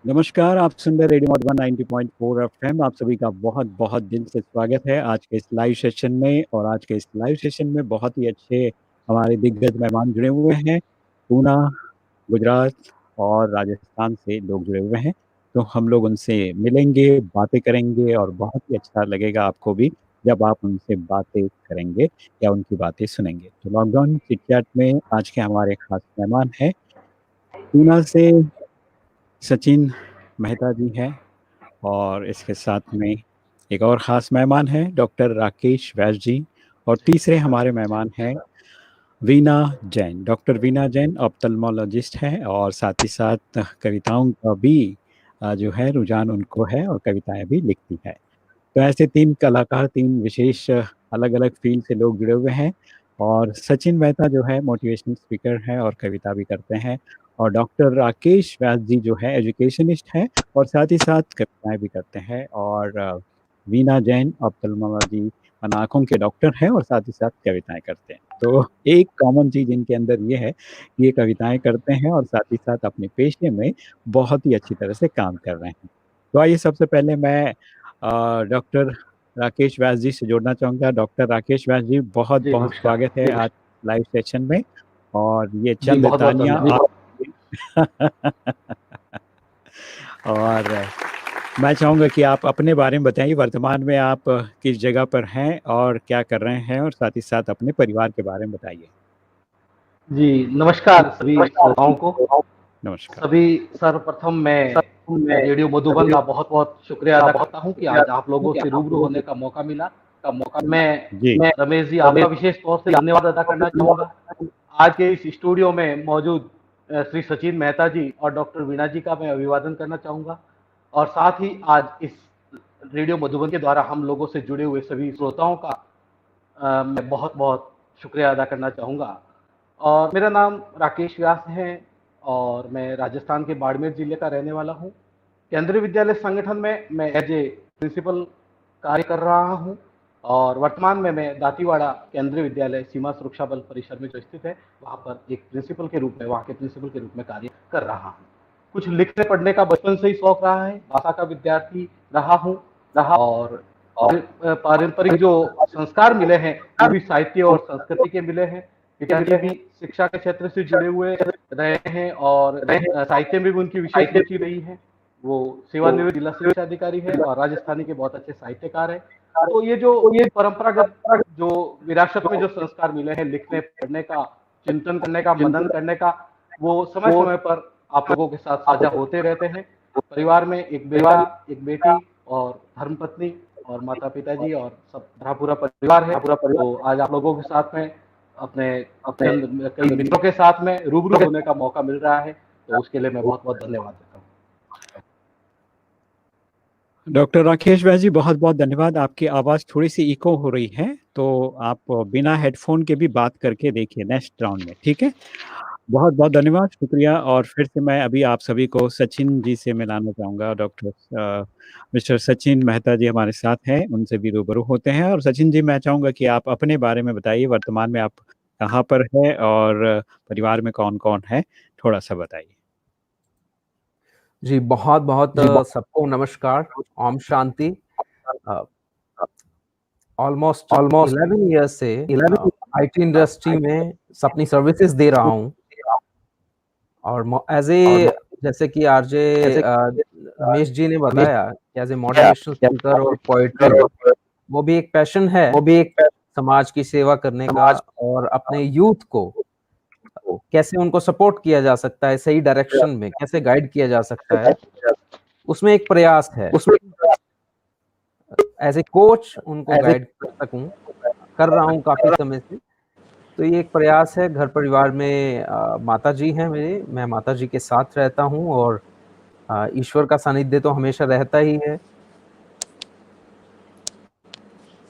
नमस्कार, आप सुन रहे रेडियो मधुबन 90.4 एफएम। आप सभी का बहुत-बहुत दिल से स्वागत है आज के इस लाइव सेशन में। और आज के इस लाइव सेशन में बहुत ही अच्छे हमारे दिग्गज मेहमान जुड़े हुए हैं। पूना, गुजरात और राजस्थान से लोग जुड़े हुए हैं। तो हम लोग उनसे मिलेंगे, बातें करेंगे और बहुत ही अच्छा लगेगा आपको भी जब आप उनसे बातें करेंगे या उनकी बातें सुनेंगे। तो लॉकडाउन चिट-चैट में आज के हमारे खास मेहमान हैं, पूना से सचिन मेहता जी हैं। और इसके साथ में एक और ख़ास मेहमान हैं डॉक्टर राकेश व्यास जी। और तीसरे हमारे मेहमान हैं वीना जैन। डॉक्टर वीना जैन ऑप्थेल्मोलॉजिस्ट हैं और साथ ही साथ कविताओं का भी जो है रुझान उनको है और कविताएँ भी लिखती हैं। तो ऐसे 3 कलाकार, 3 विशेष अलग-अलग फ़ील्ड से लोग जुड़े हुए हैं। और सचिन मेहता जो है मोटिवेशनल स्पीकर हैं और कविता भी करते हैं। और डॉक्टर राकेश व्यास जी जो है एजुकेशनिस्ट हैं और साथ ही साथ कविताएँ भी करते हैं। और वीना जैन ऑप्थेल्मोलॉजी आँखों के डॉक्टर हैं और साथ ही साथ कविताएँ करते हैं। तो एक कॉमन चीज़ इनके अंदर ये है कि ये कविताएँ करते हैं और साथ ही साथ अपने पेशे में बहुत ही अच्छी तरह से काम कर रहे हैं। तो आइए सबसे पहले मैं डॉक्टर राकेश व्यास जी से जोड़ना चाहूँगा। डॉक्टर राकेश व्यास जी, जी, बहुत-बहुत नमस्कार। स्वागत है आज लाइव सेशन में। और ये जी, चंद बहुत-बहुत तालियाँ धन्यवाद। और मैं चाहूँगा कि आप अपने बारे में बताइए, वर्तमान में आप किस जगह पर हैं और क्या कर रहे हैं? और साथ ही साथ अपने परिवार के बारे में बताइए। जी, नमस्कार सभी श्रोताओं को। नमस्कार। सभी सर्वप्रथम मैं रेडियो मधुबन का बहुत-बहुत शुक्रिया अदा करता हूँ कि आज आप लोगों से रूबरू होने का मौका मिला। मैं जी। रमेश जी आपका विशेष तौर से धन्यवाद अदा करना चाहूँगा। आज के इस स्टूडियो में मौजूद श्री सचिन मेहता जी और डॉक्टर वीणा जी का मैं अभिवादन करना चाहूँगा। और साथ ही आज इस रेडियो मधुबन के द्वारा हम लोगों से जुड़े हुए सभी श्रोताओं का मैं बहुत-बहुत शुक्रिया अदा करना चाहूँगा। और मेरा नाम राकेश व्यास है और मैं राजस्थान के बाड़मेर जिले का रहने वाला हूँ। केंद्रीय विद्यालय संगठन में मैं एज ए प्रिंसिपल कार्य कर रहा हूँ और वर्तमान में मैं दातीवाड़ा केंद्रीय विद्यालय सीमा सुरक्षा बल परिसर में जो स्थित है, वहाँ पर एक प्रिंसिपल के रूप में, वहाँ के प्रिंसिपल के रूप में कार्य कर रहा हूँ। कुछ लिखने पढ़ने का बचपन से ही शौक रहा है, भाषा का विद्यार्थी रहा हूँ और पारंपरिक जो संस्कार मिले हैं वो भी साहित्य और संस्कृति के मिले हैं। पिताजी भी शिक्षा के क्षेत्र से जुड़े हुए रहे हैं और साहित्य में भी उनकी विशेष रुचि रही है। वो सेवानिवृत्त जिला शिक्षा अधिकारी है और राजस्थानी के बहुत अच्छे साहित्यकार हैं। तो ये जो परंपरागत जो विरासत में जो संस्कार मिले हैं, लिखने पढ़ने का, चिंतन करने का, मनन करने का, वो समय समय पर आप लोगों के साथ साझा होते रहते हैं। परिवार में एक बेटा, एक बेटी और धर्मपत्नी और माता पिताजी और सब भरा पूरा परिवार है। तो आज आप लोगों के साथ में अपने चंद कई मित्रों के साथ में रूबरू होने का मौका मिल रहा है, तो उसके लिए मैं बहुत-बहुत धन्यवाद देता हूँ। डॉक्टर राकेश व्यास जी, बहुत-बहुत धन्यवाद। आपकी आवाज़ थोड़ी-सी इको हो रही है, तो आप बिना हेडफ़ोन के भी बात करके देखिए नेक्स्ट राउंड में, ठीक है? बहुत-बहुत धन्यवाद, शुक्रिया। और फिर से मैं अभी आप सभी को सचिन जी से मिलाना चाहूँगा। मिस्टर सचिन मेहता जी हमारे साथ हैं, उनसे भी रूबरू होते हैं। और सचिन जी, मैं चाहूँगा कि आप अपने बारे में बताइए, वर्तमान में आप कहाँ पर हैं और परिवार में कौन-कौन है? थोड़ा-सा बताइए। जी, बहुत-बहुत सबको नमस्कार, ओम शांति। अ, ऑलमोस्ट 11 ईयर्स से आईटी इंडस्ट्री में अपनी सर्विसेज दे रहा हूँ और एज़ ए जैसे कि आरजे रमेश जी ने बताया कि एज़ ए मोटिवेशनल स्पीकर और पोएट्री, वो भी एक पैशन है, समाज की सेवा करने का और अपने यूथ को कैसे उनको सपोर्ट किया जा सकता है, सही डायरेक्शन में कैसे गाइड किया जा सकता है, उसमें एक प्रयास है। एज़ ए कोच उनको गाइड कर सकूँ, कर रहा हूँ काफ़ी समय से। तो ये एक प्रयास है। घर परिवार में माताजी हैं मेरे, मैं माताजी के साथ रहता हूँ और ईश्वर का सानिध्य तो हमेशा रहता ही है।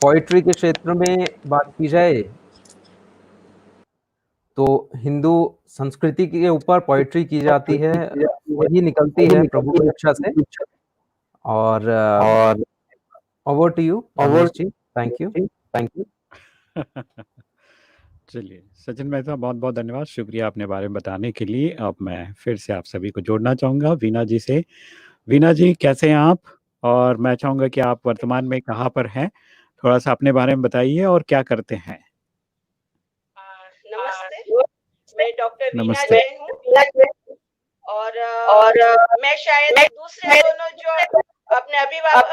पोएट्री के क्षेत्र में बात की जाए तो हिंदू संस्कृति के ऊपर पोएट्री की जाती है, वही निकलती है प्रभु की इच्छा से। और over to you Ramesh ji, thank you. चलिए, सचिन मेहता, बहुत-बहुत धन्यवाद, शुक्रिया अपने बारे में बताने के लिए। अब मैं फिर से आप सभी को जोड़ना चाहूँगा वीना जी से। वीना जी कैसे हैं आप? और मैं चाहूँगा कि आप वर्तमान में कहाँ पर हैं? थोड़ा-सा अपने बारे में बताइए और क्या करते हैं? नमस्ते, मैं डॉक्टर वीना नमस्ते। जैन हूँ और मैं शायद दूसरे दोनों जो अपने अभिभावक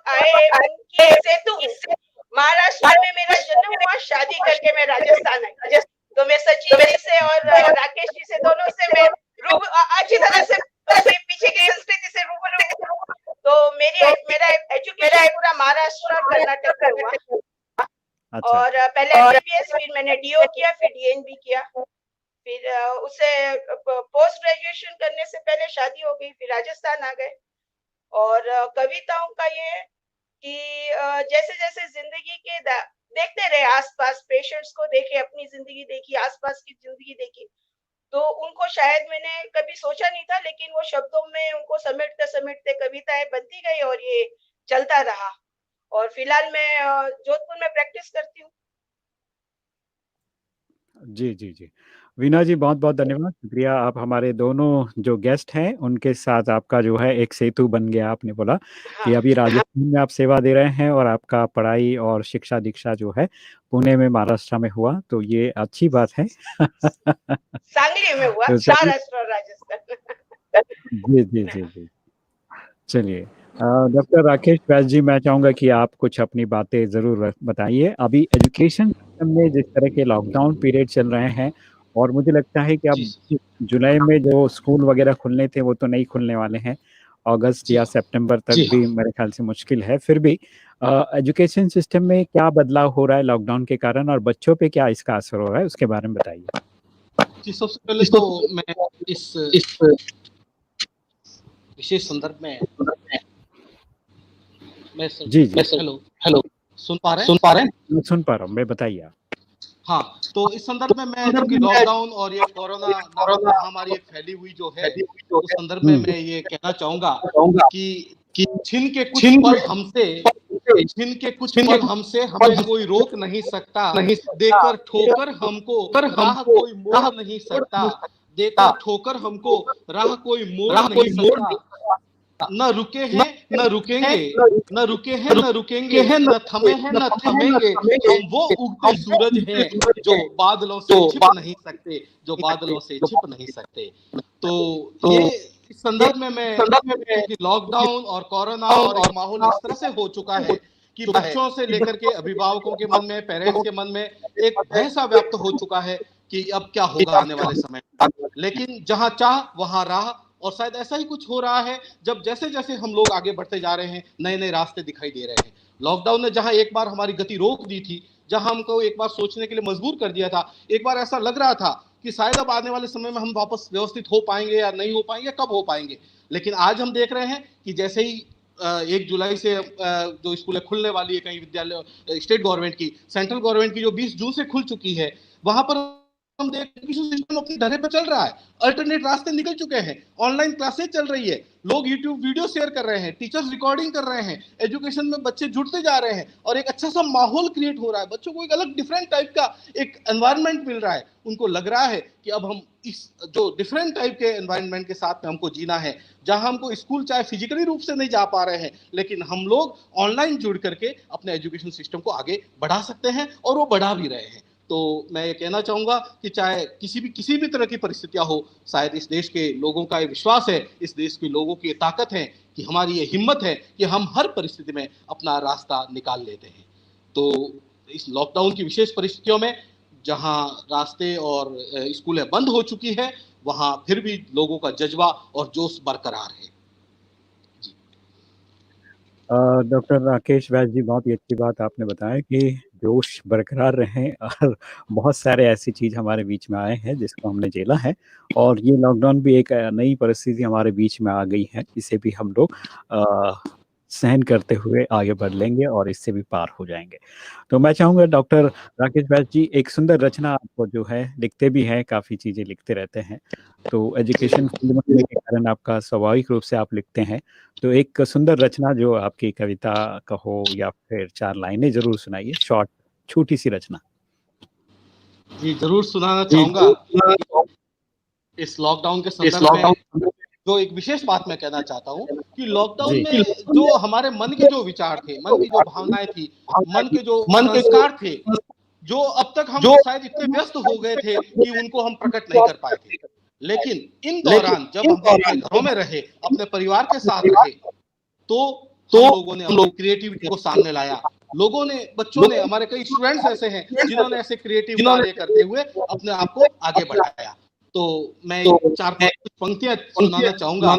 आए हैं उनकी सेतु हूँ। महाराष्ट्र में मेरा जन्म हुआ, शादी करके मैं राजस्थान आई। तो मैं सचिन जी से और राकेश जी से दोनों से मैं अच्छी तरह से पीछे की संस्कृति से रूबरू हूँ। तो मेरा एजुकेशन पूरा महाराष्ट्र और कर्नाटक में हुआ। अच्छा। और पहले एमबीबीएस, फिर मैंने डीओ किया, फिर डीएनबी किया। फिर उससे पोस्ट ग्रेजुएशन करने से पहले शादी हो गई, फिर राजस्थान आ गए। और कविताओं का ये है कि जैसे-जैसे जिंदगी के देखते रहे आसपास, पेशेंट्स को देखे, अपनी जिंदगी देखी, आसपास की जिंदगी देखी, तो उनको शायद मैंने कभी सोचा नहीं था, लेकिन वो शब्दों में उनको समेटते-समेटते कविताएं बनती गई और ये चलता रहा। और फिलहाल मैं जोधपुर में प्रैक्टिस करती हूँ। जी, जी, जी। वीना जी बहुत-बहुत धन्यवाद, शुक्रिया आप हमारे दोनों जो गेस्ट हैं, उनके साथ आपका जो है एक सेतु बन गया आपने बोला कि हाँ, अभी राजस्थान में आप सेवा दे रहे हैं और आपका पढ़ाई और शिक्षा-दीक्षा जो है पुणे में, महाराष्ट्र में हुआ, तो ये अच्छी बात है। सांगली में हुआ, तो चलिए महाराष्ट्र और राजस्थान। जी, जी, जी, जी। चलिए डॉक्टर राकेश व्यास जी मैं चाहूँगा कि आप कुछ अपनी बातें ज़रूर बताइए। अभी एजुकेशन सिस्टम में जिस तरह के लॉकडाउन पीरियड चल रहे हैं और मुझे लगता है कि जी, अब जुलाई में जो स्कूल वगैरह खुलने थे वो तो नहीं खुलने वाले हैं। अगस्त जी या हाँ, सितंबर तक जी हाँ। भी मेरे ख़्याल से मुश्किल है। फिर भी एजुकेशन सिस्टम में क्या बदलाव हो रहा है लॉकडाउन के कारण और बच्चों पे क्या इसका असर हो रहा है उसके बारे में बताइए? जी, सबसे पहले तो मैं इस विशेष संदर्भ में मैं जी, जी। हेलो, सुन पा रहे हैं? मैं सुन पा रहा हूँ, मैं बताइए आप। हाँ, तो इस संदर्भ में मैं चूँकि लॉकडाउन और ये कोरोना नामक महामारी एक फैली हुई जो है, उस संदर्भ में मैं ये कहना चाहूँगा कि छिन के कुछ पल हमसे हमें कोई रोक नहीं सकता, देकर ठोकर हमको राह कोई मोड़ नहीं सकता, देकर ठोकर हमको राह कोई मोड़ नहीं सकता। न रुके हैं, न रुकेंगे, न रुके हैं, न रुकेंगे, न थमे हैं, न थमेंगे। हम वो उगते सूरज हैं जो बादलों से छिप नहीं सकते, जो बादलों से छिप नहीं सकते। तो ये इस संदर्भ में मैं क्योंकि लॉकडाउन और कोरोना और एक माहौल इस तरह से हो चुका है कि बच्चों से लेकर के अभिभावकों के मन में, पेरेंट्स के मन में एक भय सा व्याप्त हो चुका है कि अब क्या होगा आने वाले समय में। लेकिन जहाँ चाह वहाँ राह और शायद ऐसा ही कुछ हो रहा है जब जैसे-जैसे हम लोग आगे बढ़ते जा रहे हैं, नए-नए रास्ते दिखाई दे रहे हैं। लॉकडाउन ने जहाँ एक बार हमारी गति रोक दी थी, जहाँ हमको एक बार सोचने के लिए मजबूर कर दिया था, एक बार ऐसा लग रहा था कि शायद अब आने वाले समय में हम वापस व्यवस्थित हो पाएँगे या नहीं हो पाएँगे, कब हो पाएँगे। लेकिन आज हम देख रहे हैं कि जैसे ही 1 जुलाई से जो स्कूलें खुलने वाली है, कई विद्यालय स्टेट गवर्नमेंट की, सेंट्रल गवर्नमेंट की जो 20 जून से खुल चुकी है, वहाँ पर हम देख एजुकेशन सिस्टम अपनी ढर्रे पे चल रहा है, अल्टरनेट रास्ते निकल चुके हैं, ऑनलाइन क्लासेस चल रही है, लोग यूट्यूब वीडियो शेयर कर रहे हैं, टीचर्स रिकॉर्डिंग कर रहे हैं, एजुकेशन में बच्चे जुड़ते जा रहे हैं और एक अच्छा सा माहौल क्रिएट हो रहा है। बच्चों को एक अलग डिफरेंट टाइप का एक एनवायरनमेंट मिल रहा है। उनको लग रहा है कि अब हम इस जो डिफरेंट टाइप के एनवायरनमेंट के साथ में हमको जीना है, जहां हमको स्कूल चाहे फिजिकली रूप से नहीं जा पा रहे हैं, लेकिन हम लोग ऑनलाइन जुड़ करके अपने एजुकेशन सिस्टम को आगे बढ़ा सकते हैं और वो बढ़ा भी रहे हैं। तो मैं ये कहना चाहूँगा कि चाहे किसी भी तरह की परिस्थितियाँ हो, शायद इस देश के लोगों का ये विश्वास है, इस देश के लोगों की ये ताकत है कि हमारी ये हिम्मत है कि हम हर परिस्थिति में अपना रास्ता निकाल लेते हैं। तो इस लॉकडाउन की विशेष परिस्थितियों में जहाँ रास्ते और स्कूलें बंद हो चुकी है, वहाँ फिर भी लोगों का जज़्बा और जोश बरकरार है। डॉक्टर राकेश व्यास जी बहुत ही अच्छी बात आपने बताया कि जोश बरकरार रहे और बहुत सारे ऐसी चीज़ हमारे बीच में आए हैं जिसको हमने झेला है और ये लॉकडाउन भी एक नई परिस्थिति हमारे बीच में आ गई है इसे भी हम लोग सहन करते हुए आगे बढ़ लेंगे और इससे भी पार हो जाएंगे। तो मैं चाहूँगा डॉक्टर राकेश व्यास जी एक सुंदर रचना आपको जो है लिखते भी हैं, काफ़ी चीज़ें लिखते रहते हैं। तो एजुकेशन फील्ड में होने के कारण आपका स्वाभाविक रूप से आप लिखते हैं। तो एक सुंदर रचना जो आपकी कविता का हो या फिर 4 लाइनें ज़रूर सुनाइए, शॉर्ट छोटी-सी रचना। जी, ज़रूर सुनाना चाहूँगा। इस लॉकडाउन के संदर्भ में जो एक विशेष बात मैं कहना चाहता हूँ कि लॉकडाउन में जो हमारे मन के जो विचार थे, मन की जो भावनाएं थी, मन के जो संस्कार थे, जो अब तक हम शायद इतने व्यस्त हो गए थे कि उनको हम प्रकट नहीं कर पाए थे, लेकिन इन दौरान जब हम अपने घरों में रहे, अपने परिवार के साथ रहे, तो हम लोगों ने अपनी क्रिएटिविटी को सामने लाया। लोगों ने, बच्चों ने, हमारे कई स्टूडेंट्स ऐसे हैं जिन्होंने ऐसे क्रिएटिव कार्य करते हुए अपने आप को आगे बढ़ाया। तो मैं 4-5 पंक्तियां सुनाना चाहूंगा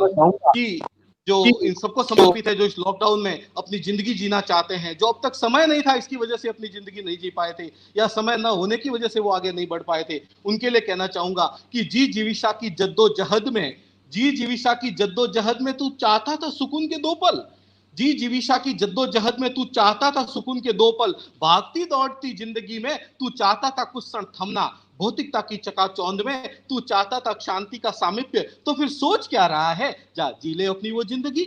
कि जो इन सबको समर्पित है, जो इस लॉकडाउन में अपनी जिंदगी जीना चाहते हैं, जो अब तक समय नहीं था इसकी वजह से अपनी जिंदगी नहीं जी पाए थे, या समय न होने की वजह से वो आगे नहीं बढ़ पाए थे, उनके लिए कहना चाहूंगा कि जी जीविशा की जद्दोजहद में, जी जीविशा की जद्दोजहद में तू चाहता था सुकून के 2 पल, जी जीविशा की जद्दोजहद में तू चाहता था सुकून के 2 पल, भागती दौड़ती जिंदगी में तू चाहता था कुछ क्षण थमना, भौतिकता की चकाचौंध में तू चाहता था शांति का सामिप्य, तो फिर सोच क्या रहा है, जा जी ले अपनी वो जिंदगी।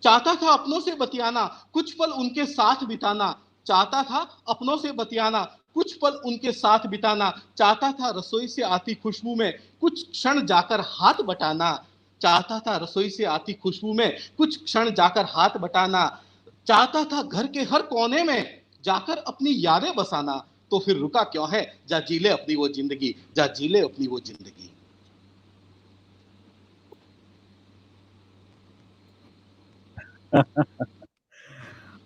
चाहता था अपनों से बतियाना, कुछ पल उनके साथ बिताना, चाहता था अपनों से बतियाना, कुछ पल उनके साथ बिताना, चाहता था रसोई से आती खुशबू में कुछ क्षण जाकर हाथ बटाना, चाहता था रसोई से आती खुशबू में कुछ क्षण जाकर हाथ बटाना, चाहता था घर के हर कोने में जाकर अपनी यादें बसाना, तो फिर रुका क्यों है, जा जी ले अपनी वो जिंदगी, जा जी ले अपनी वो जिंदगी।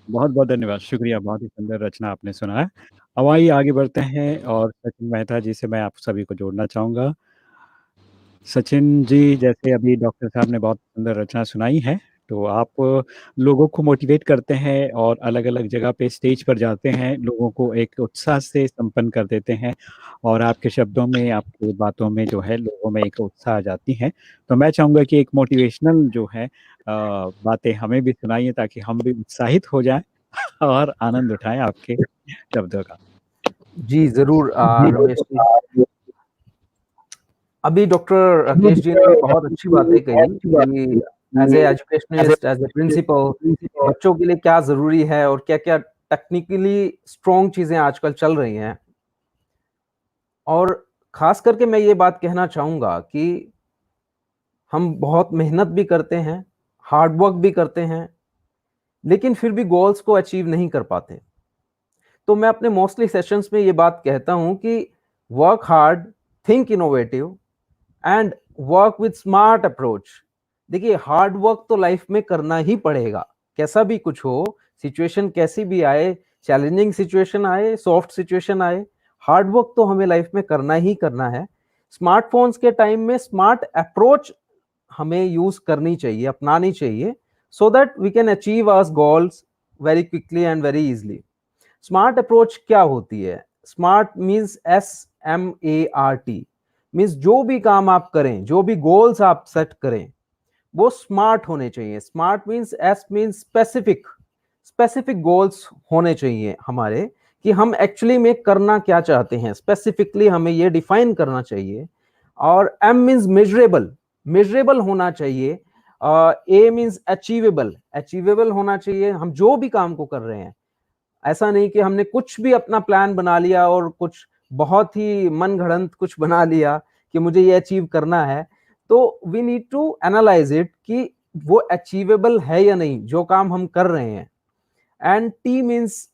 बहुत बहुत धन्यवाद, शुक्रिया, बहुत ही सुंदर रचना आपने सुनाया। अब आइए आगे बढ़ते हैं और सचिन मेहता जी से मैं आप सभी को जोड़ना चाहूँगा। सचिन जी, जैसे अभी डॉक्टर साहब ने बहुत सुंदर रचना सुनाई है, तो आप लोगों को मोटिवेट करते हैं और अलग-अलग जगह पे स्टेज पर जाते हैं, लोगों को एक उत्साह से संपन्न कर देते हैं और आपके शब्दों में, आपकी बातों में जो है लोगों में एक उत्साह आ जाती है। तो मैं चाहूँगा कि एक मोटिवेशनल जो है बातें हमें भी सुनाइए ताकि हम भी उत्साहित हो जाएँ और आनंद उठाएँ आपके शब्दों का। जी, ज़रूर रमेश जी। अभी डॉक्टर राकेश जी ने भी बहुत अच्छी बातें कही कि as a educationist, as a principal, बच्चों के लिए क्या ज़रूरी है और क्या-क्या टेक्निकली स्ट्रॉन्ग चीज़ें आजकल चल रही हैं। और ख़ास करके मैं ये बात कहना चाहूँगा कि हम बहुत मेहनत भी करते हैं, हार्ड वर्क भी करते हैं, लेकिन फिर भी गोल्स को अचीव नहीं कर पाते। तो मैं अपने मोस्टली सेशंस में ये बात कहता हूँ कि work hard, think innovative and work with smart approach. देखिए, हार्ड वर्क तो लाइफ में करना ही पड़ेगा, कैसा भी कुछ हो, सिचुएशन कैसी भी आए, चैलेंजिंग सिचुएशन आए, सॉफ्ट सिचुएशन आए, हार्ड वर्क तो हमें लाइफ में करना ही करना है। स्मार्टफोन्स के टाइम में स्मार्ट अप्रोच हमें यूज करनी चाहिए, अपनानी चाहिए, so that we can achieve our goals very quickly and very easily. Smart approach क्या होती है? स्मार्ट मीन्स SMART, मीन्स जो भी काम आप करें, जो भी गोल्स आप सेट करें, वो स्मार्ट होने चाहिए। Smart means S means specific, specific goals होने चाहिए हमारे, कि हम एक्चुअली में करना क्या चाहते हैं, स्पेसिफिकली हमें ये डिफाइन करना चाहिए। और M मीन्स मेजरेबल, मेजरेबल होना चाहिए। A मीन्स अचीवेबल, अचीवेबल होना चाहिए। हम जो भी काम को कर रहे हैं, ऐसा नहीं कि हमने कुछ भी अपना प्लान बना लिया और कुछ बहुत ही मनगढ़ंत कुछ बना लिया कि मुझे ये अचीव करना है। तो we need to analyse it कि वो अचीवेबल है या नहीं जो काम हम कर रहे हैं। And T means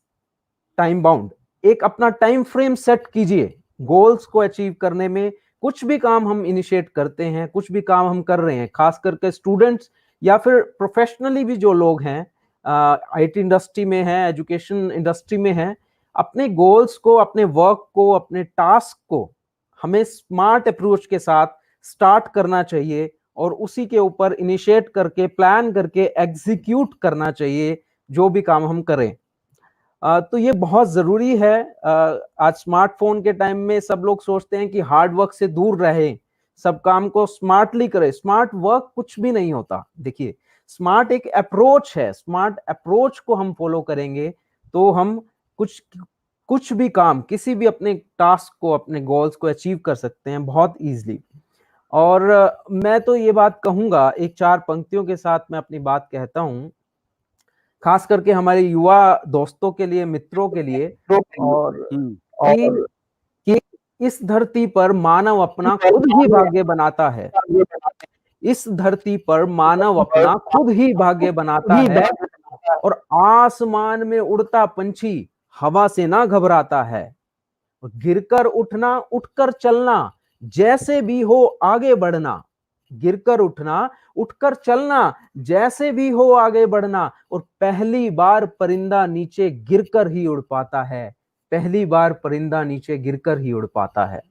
time bound, एक अपना टाइम फ्रेम सेट कीजिए गोल्स को अचीव करने में। कुछ भी काम हम इनिशिएट करते हैं, कुछ भी काम हम कर रहे हैं, खास करके स्टूडेंट्स या फिर प्रोफेशनली भी जो लोग हैं, IT इंडस्ट्री में है, एजुकेशन इंडस्ट्री में है, अपने गोल्स को, अपने वर्क को, अपने टास्क को हमें स्मार्ट अप्रोच के साथ स्टार्ट करना चाहिए और उसी के ऊपर इनिशिएट करके, प्लान करके एग्जीक्यूट करना चाहिए जो भी काम हम करें। तो ये बहुत जरूरी है। आज स्मार्टफोन के टाइम में सब लोग सोचते हैं कि हार्ड वर्क से दूर रहे, सब काम को स्मार्टली करें। स्मार्ट वर्क कुछ भी नहीं होता। देखिए, स्मार्ट एक अप्रोच है, स्मार्ट अप्रोच को हम फॉलो करेंगे तो हम कुछ भी काम, किसी भी अपने टास्क को, अपने गोल्स को अचीव कर सकते हैं बहुत इजीली। और मैं तो ये बात कहूंगा, एक 4 पंक्तियों के साथ मैं अपनी बात कहता हूं, खास करके हमारे युवा दोस्तों के लिए, मित्रों के लिए, और कि इस धरती पर मानव अपना खुद ही भाग्य बनाता है। इस धरती पर मानव अपना खुद ही भाग्य बनाता है और आसमान में उड़ता पंछी हवा से ना घबराता है। गिरकर उठना, उठकर चलना, जैसे भी हो आगे बढ़ना। गिरकर उठना, उठकर चलना, जैसे भी हो आगे बढ़ना। और पहली बार परिंदा नीचे गिरकर ही उड़ पाता है। पहली बार परिंदा नीचे गिरकर ही उड़ पाता है।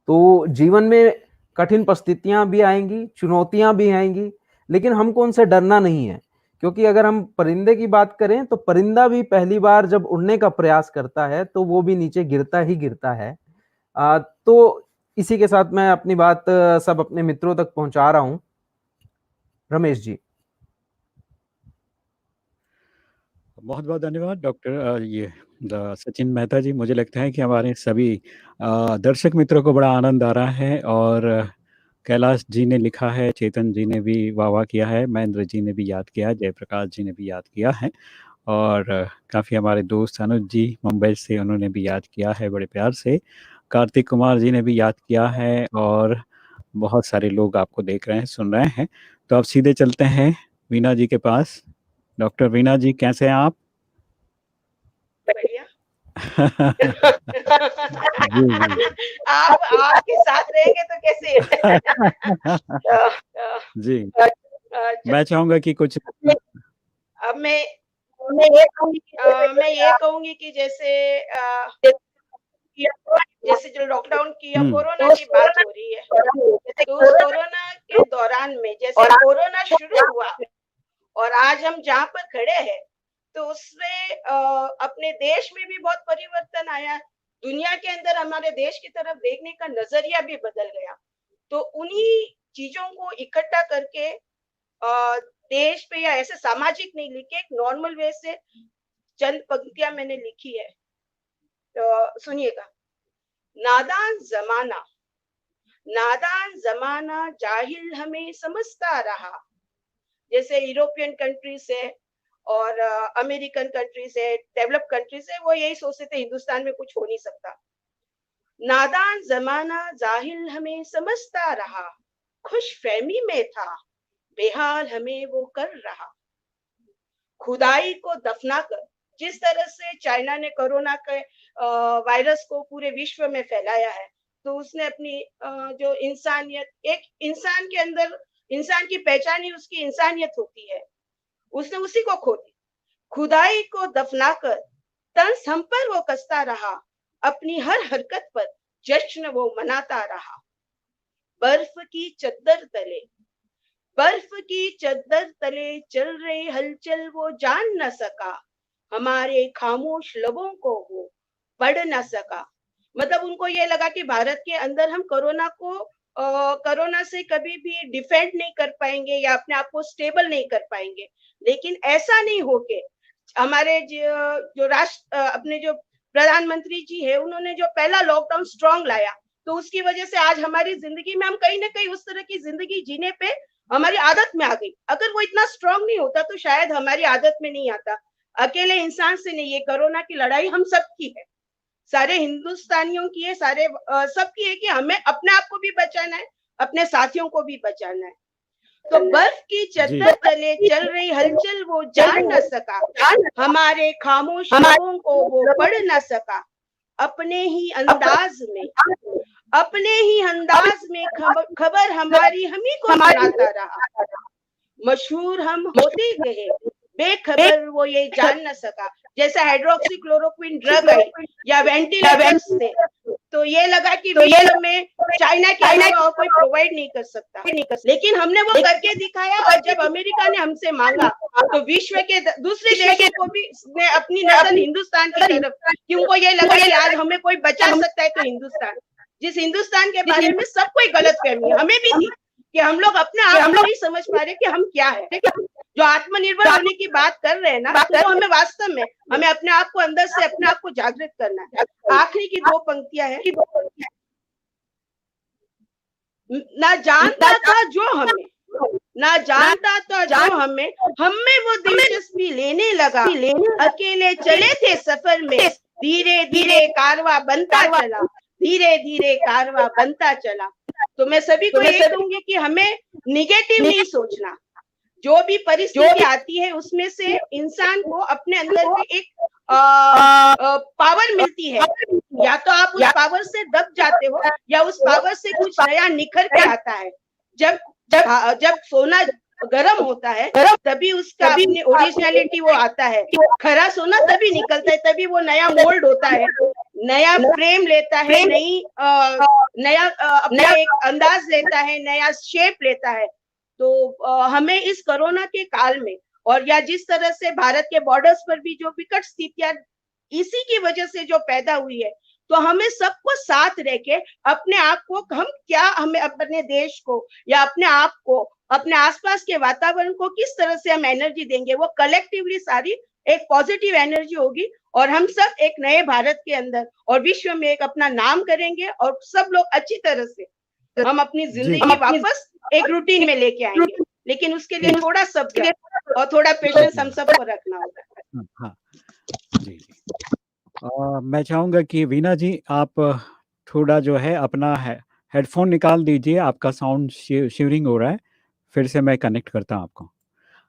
तो जीवन में कठिन परिस्थितियां भी आएंगी, चुनौतियां भी आएंगी, लेकिन हमको उनसे डरना नहीं है। क्योंकि अगर हम परिंदे की बात करें तो परिंदा भी पहली बार जब उड़ने का प्रयास करता है तो वो भी नीचे गिरता ही गिरता है। तो इसी के साथ मैं अपनी बात सब अपने मित्रों तक पहुंचा रहा हूं। रमेश जी। बहुत बहुत धन्यवाद डॉक्टर ये सचिन मेहता जी। मुझे लगता है कि हमारे सभी दर्शक मित्रों को बड़ा आनंद आ रहा है। और कैलाश जी ने लिखा है, चेतन जी ने भी वाह वाह किया है, महेंद्र जी ने भी याद किया है, जयप्रकाश जी ने भी याद किया है, और काफ़ी हमारे दोस्त अनुज जी मुंबई से, उन्होंने भी याद किया है बड़े प्यार से। कार्तिक कुमार जी ने भी याद किया है, और बहुत सारे लोग आपको देख रहे हैं, सुन रहे हैं। तो अब सीधे चलते हैं वीना जी के पास। डॉक्टर वीना जी, कैसे हैं आप? बढ़िया। जी जी आप आपके साथ रहेंगे तो कैसे? जी, मैं चाहूंगा कि कुछ अब मैं ये कहूंगी कि जैसे जो लॉकडाउन की या कोरोना की बात हो रही है, तो उस कोरोना के दौरान में जैसे कोरोना शुरू हुआ और आज हम जहाँ पर खड़े हैं, तो उसमें अपने देश में भी बहुत परिवर्तन आया। दुनिया के अंदर हमारे देश की तरफ देखने का नजरिया भी बदल गया। तो उन्हीं चीजों को इकट्ठा करके देश पे या ऐसे सामाजिक नहीं लिखे, एक नॉर्मल वे से चंद पंक्तियां मैंने लिखी है। तो सुनिएगा। नादान जमाना जाहिल हमें समझता रहा। जैसे यूरोपियन कंट्रीज है और अमेरिकन कंट्रीज है, डेवलप कंट्रीज है, वो यही सोचते थे हिंदुस्तान में कुछ हो नहीं सकता। नादान जमाना जाहिल हमें समझता रहा, खुशफहमी में था, बेहाल हमें वो कर रहा। खुदाई को दफनाकर, जिस तरह से चाइना ने कोरोना के वायरस को पूरे विश्व में फैलाया है, तो उसने अपनी जो इंसानियत, एक इंसान के अंदर, इंसान की पहचान ही उसकी इंसानियत होती है, उसने उसी को खो दी। खुदाई को दफनाकर तंस हम पर वो कसता रहा, अपनी हर हरकत पर जश्न वो मनाता रहा। बर्फ की चद्दर तले चल रही हलचल वो जान न सका, हमारे खामोश लबों को वो पढ़ न सका। मतलब उनको ये लगा कि भारत के अंदर हम कोरोना से कभी भी डिफेंड नहीं कर पाएंगे या अपने आप को स्टेबल नहीं कर पाएंगे। लेकिन ऐसा नहीं हो के हमारे जो राष्ट्र, अपने जो प्रधानमंत्री जी है, उन्होंने जो पहला लॉकडाउन स्ट्रॉन्ग लाया, तो उसकी वजह से आज हमारी जिंदगी में हम कहीं ना कहीं उस तरह की जिंदगी जीने पे हमारी आदत में आ गई। अगर वो इतना स्ट्रॉन्ग नहीं होता तो शायद हमारी आदत में नहीं आता। अकेले इंसान से नहीं, ये कोरोना की लड़ाई हम सबकी है, सारे हिंदुस्तानियों की है, सारे सबकी है कि हमें अपने आप को भी बचाना है, अपने साथियों को भी बचाना है। तो बर्फ की चद्दर तले चल रही हलचल वो जान न सका, हमारे खामोश लोगों को वो पढ़ न सका। अपने ही अंदाज में खबर हमारी हमी को सुनाता रहा। मशहूर हम होते गए, बेखबर वो ये जान न सका। जैसे हाइड्रोक्सीक्लोरोक्विन ड्रग आई या वेंटिलेटर्स थे, तो ये लगा कि विश्व में चाइना के अलावा और कोई प्रोवाइड नहीं कर सकता, लेकिन हमने वो करके दिखाया। और जब अमेरिका ने हमसे मांगा तो विश्व के दूसरे देशों को भी ने अपनी नजर हिंदुस्तान की तरफ, क्योंकि ये लगा कि आज हमें कोई बचा सकता है तो हिंदुस्तान। जिस हिंदुस्तान के बारे में सबको गलतफहमी है, हमें भी थी, कि हम लोग अपने आप को नहीं समझ पा रहे कि हम क्या है। जो आत्मनिर्भर होने की बात कर रहे हैं ना, तो हमें वास्तव में हमें अपने आप को अंदर से अपने आप को जागृत करना है। आखिरी की 2 पंक्तियां हैं। ना जानता था जो हमें हमें वो दिलचस्पी लेने लगा। अकेले चले थे सफर में, धीरे धीरे कारवां बनता चला, धीरे धीरे कारवां बनता चला। तो मैं सभी को ये कहूंगी कि हमें निगेटिव नहीं सोचना। जो भी परिस्थिति आती है उसमें से इंसान को अपने अंदर भी एक पावर मिलती है। या तो आप उस पावर से दब जाते हो या उस पावर से कुछ नया निखर के आता है। जब सोना गर्म होता है तभी उसका अपनी ओरिजिनलिटी वो आता है। खरा सोना तभी निकलता है, तभी वो नया मोल्ड होता है, नया फ्रेम लेता है, नया अपना एक अंदाज लेता है, नया शेप लेता है। तो हमें इस कोरोना के काल में और या जिस तरह से भारत के बॉर्डर्स पर भी जो विकट स्थितियां इसी की वजह से जो पैदा हुई है, तो हमें सबको साथ रह के अपने आप को हमें अपने देश को या अपने आप को, अपने आसपास के वातावरण को किस तरह से हम एनर्जी देंगे, वो कलेक्टिवली सारी एक पॉजिटिव एनर्जी होगी और हम सब एक नए भारत के अंदर और विश्व में एक अपना नाम करेंगे और सब लोग अच्छी तरह से हम अपनी जिंदगी वापस एक रूटीन में लेके आएंगे। लेकिन उसके लिए थोड़ा सब्र और थोड़ा पेशेंस हम सबको रखना होगा। हाँ जी। मैं चाहूंगा कि वीना जी आप थोड़ा जो है अपना हेडफोन निकाल दीजिए, आपका साउंड शिवरिंग हो रहा है। फिर से मैं कनेक्ट करता हूँ आपको।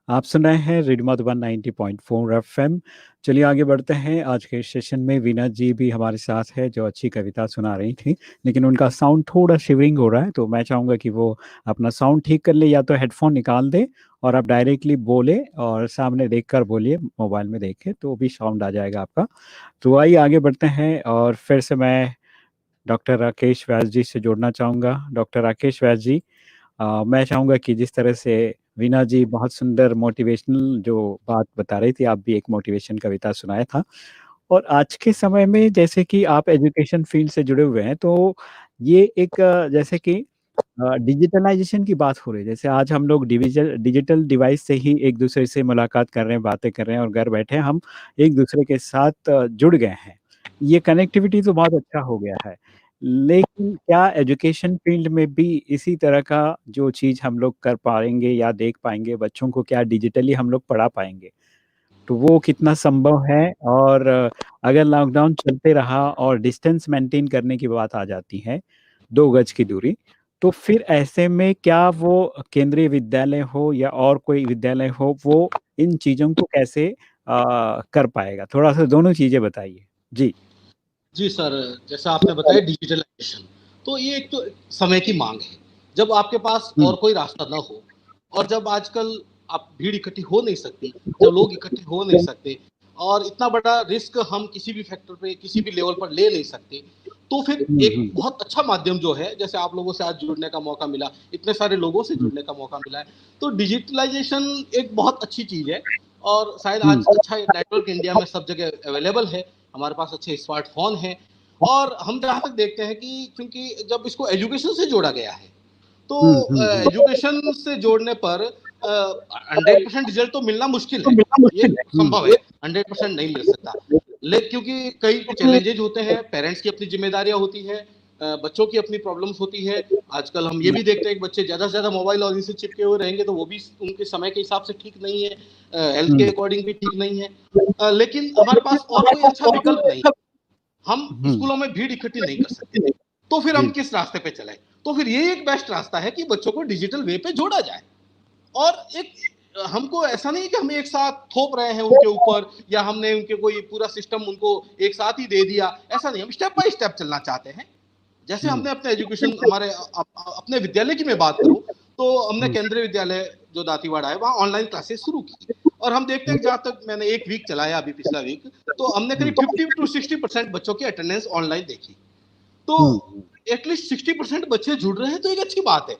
आप सुन रहे हैं रेडियो मधुबन 90.4 एफएम। चलिए आगे बढ़ते हैं। आज के सेशन में वीना जी भी हमारे साथ है जो अच्छी कविता सुना रही थी, लेकिन उनका साउंड थोड़ा शिवरिंग हो रहा है, तो मैं चाहूँगा कि वो अपना साउंड ठीक कर ले, या तो हेडफोन निकाल दे और आप डायरेक्टली बोले और सामने देखकर बोलिए, मोबाइल में देखे तो भी साउंड आ जाएगा आपका। तो आइए आगे बढ़ते हैं और फिर से मैं डॉक्टर राकेश व्यास जी से जोड़ना चाहूँगा। डॉक्टर राकेश व्यास जी, मैं चाहूँगा कि जिस तरह से वीना जी बहुत सुंदर मोटिवेशनल जो बात बता रही थी, आप भी एक मोटिवेशन कविता सुनाया था, और आज के समय में जैसे कि आप एजुकेशन फील्ड से जुड़े हुए हैं, तो ये एक जैसे कि डिजिटलाइजेशन की बात हो रही है। जैसे आज हम लोग डिजिटल डिवाइस से ही एक दूसरे से मुलाकात कर रहे हैं, बातें कर रहे हैं और घर बैठे हम एक दूसरे के साथ जुड़ गए हैं। ये कनेक्टिविटी तो बहुत अच्छा हो गया है, लेकिन क्या एजुकेशन फील्ड में भी इसी तरह का जो चीज़ हम लोग कर पाएंगे या देख पाएंगे, बच्चों को क्या डिजिटली हम लोग पढ़ा पाएंगे, तो वो कितना संभव है? और अगर लॉकडाउन चलते रहा और डिस्टेंस मेंटेन करने की बात आ जाती है, 2 गज की दूरी, तो फिर ऐसे में क्या वो केंद्रीय विद्यालय हो या और कोई विद्यालय हो, वो इन चीज़ों को कैसे कर पाएगा? थोड़ा-सा दोनों चीज़ें बताइए। जी। जी सर, जैसा आपने बताया डिजिटलाइजेशन, तो ये एक तो समय की मांग है। जब आपके पास और कोई रास्ता ना हो और जब आजकल आप भीड़ इकट्ठी हो नहीं सकती, जब लोग इकट्ठे हो नहीं सकते और इतना बड़ा रिस्क हम किसी भी फैक्टर पे, किसी भी लेवल पर ले नहीं सकते, तो फिर एक बहुत अच्छा माध्यम जो है, जैसे आप लोगों से आज जुड़ने का मौका मिला, इतने सारे लोगों से जुड़ने का मौका मिला है, तो डिजिटलाइजेशन एक बहुत अच्छी चीज़ है और शायद आज अच्छा नेटवर्क इंडिया में सब जगह अवेलेबल है। हमारे पास अच्छे स्मार्टफोन हैं और हम जहाँ तक देखते हैं कि क्योंकि जब इसको एजुकेशन से जोड़ा गया है, तो एजुकेशन से जोड़ने पर 100% रिजल्ट तो मिलना मुश्किल है, ये संभव है, 100% नहीं मिल सकता। लेकिन क्योंकि कई चैलेंजेज होते हैं, पेरेंट्स की अपनी जिम्मेदारियां होती हैं, बच्चों की अपनी प्रॉब्लम्स होती है। आजकल हम ये भी देखते हैं कि बच्चे ज़्यादा से ज़्यादा मोबाइल और इनसे चिपके हुए रहेंगे तो वो भी उनके समय के हिसाब से ठीक नहीं है, हेल्थ के अकॉर्डिंग भी ठीक नहीं है। लेकिन हमारे पास और कोई अच्छा विकल्प नहीं है। हम स्कूलों में भीड़ इकट्ठी नहीं कर सकते, तो फिर हम किस रास्ते पे चलें? तो फिर ये एक बेस्ट रास्ता है कि बच्चों को डिजिटल वे पे जोड़ा जाए। और एक हमको ऐसा नहीं कि हम एक साथ थोप रहे हैं उनके ऊपर या हमने उनके कोई पूरा सिस्टम उनको एक साथ ही दे दिया, ऐसा नहीं। हम स्टेप बाय स्टेप चलना चाहते हैं। जैसे हमने अपने एजुकेशन हमारे अपने विद्यालय की मैं बात करूं तो हमने केंद्रीय विद्यालय जो दातीवाड़ा है वहाँ ऑनलाइन क्लासेस शुरू की और हम देखते हैं जहाँ तक मैंने एक वीक चलाया अभी पिछला वीक, तो हमने करीब 50 to 60% बच्चों की अटेंडेंस ऑनलाइन देखी। तो एटलीस्ट 60% बच्चे जुड़ रहे हैं तो एक अच्छी बात है।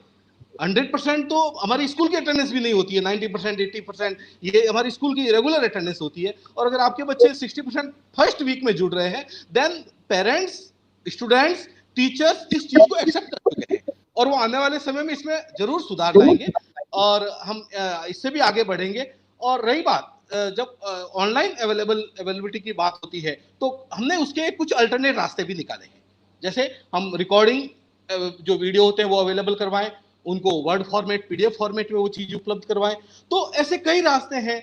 100% तो हमारी स्कूल की अटेंडेंस भी नहीं होती है, 90% 80% ये हमारी स्कूल की रेगुलर अटेंडेंस होती है। और अगर आपके बच्चे 60% फर्स्ट वीक में जुड़ रहे हैं, देन पेरेंट्स, स्टूडेंट्स, टीचर्स इस चीज को एक्सेप्ट कर चुके हैं और वो आने वाले समय में इसमें जरूर सुधार लाएंगे और हम इससे भी आगे बढ़ेंगे। और रही बात जब ऑनलाइन अवेलेबिलिटी की बात होती है तो हमने उसके कुछ अल्टरनेट रास्ते भी निकाले हैं। जैसे हम रिकॉर्डिंग जो वीडियो होते हैं वो अवेलेबल करवाएं, उनको वर्ड फॉर्मेट, पीडीएफ फॉर्मेट में वो चीज उपलब्ध करवाएं। तो ऐसे कई रास्ते हैं।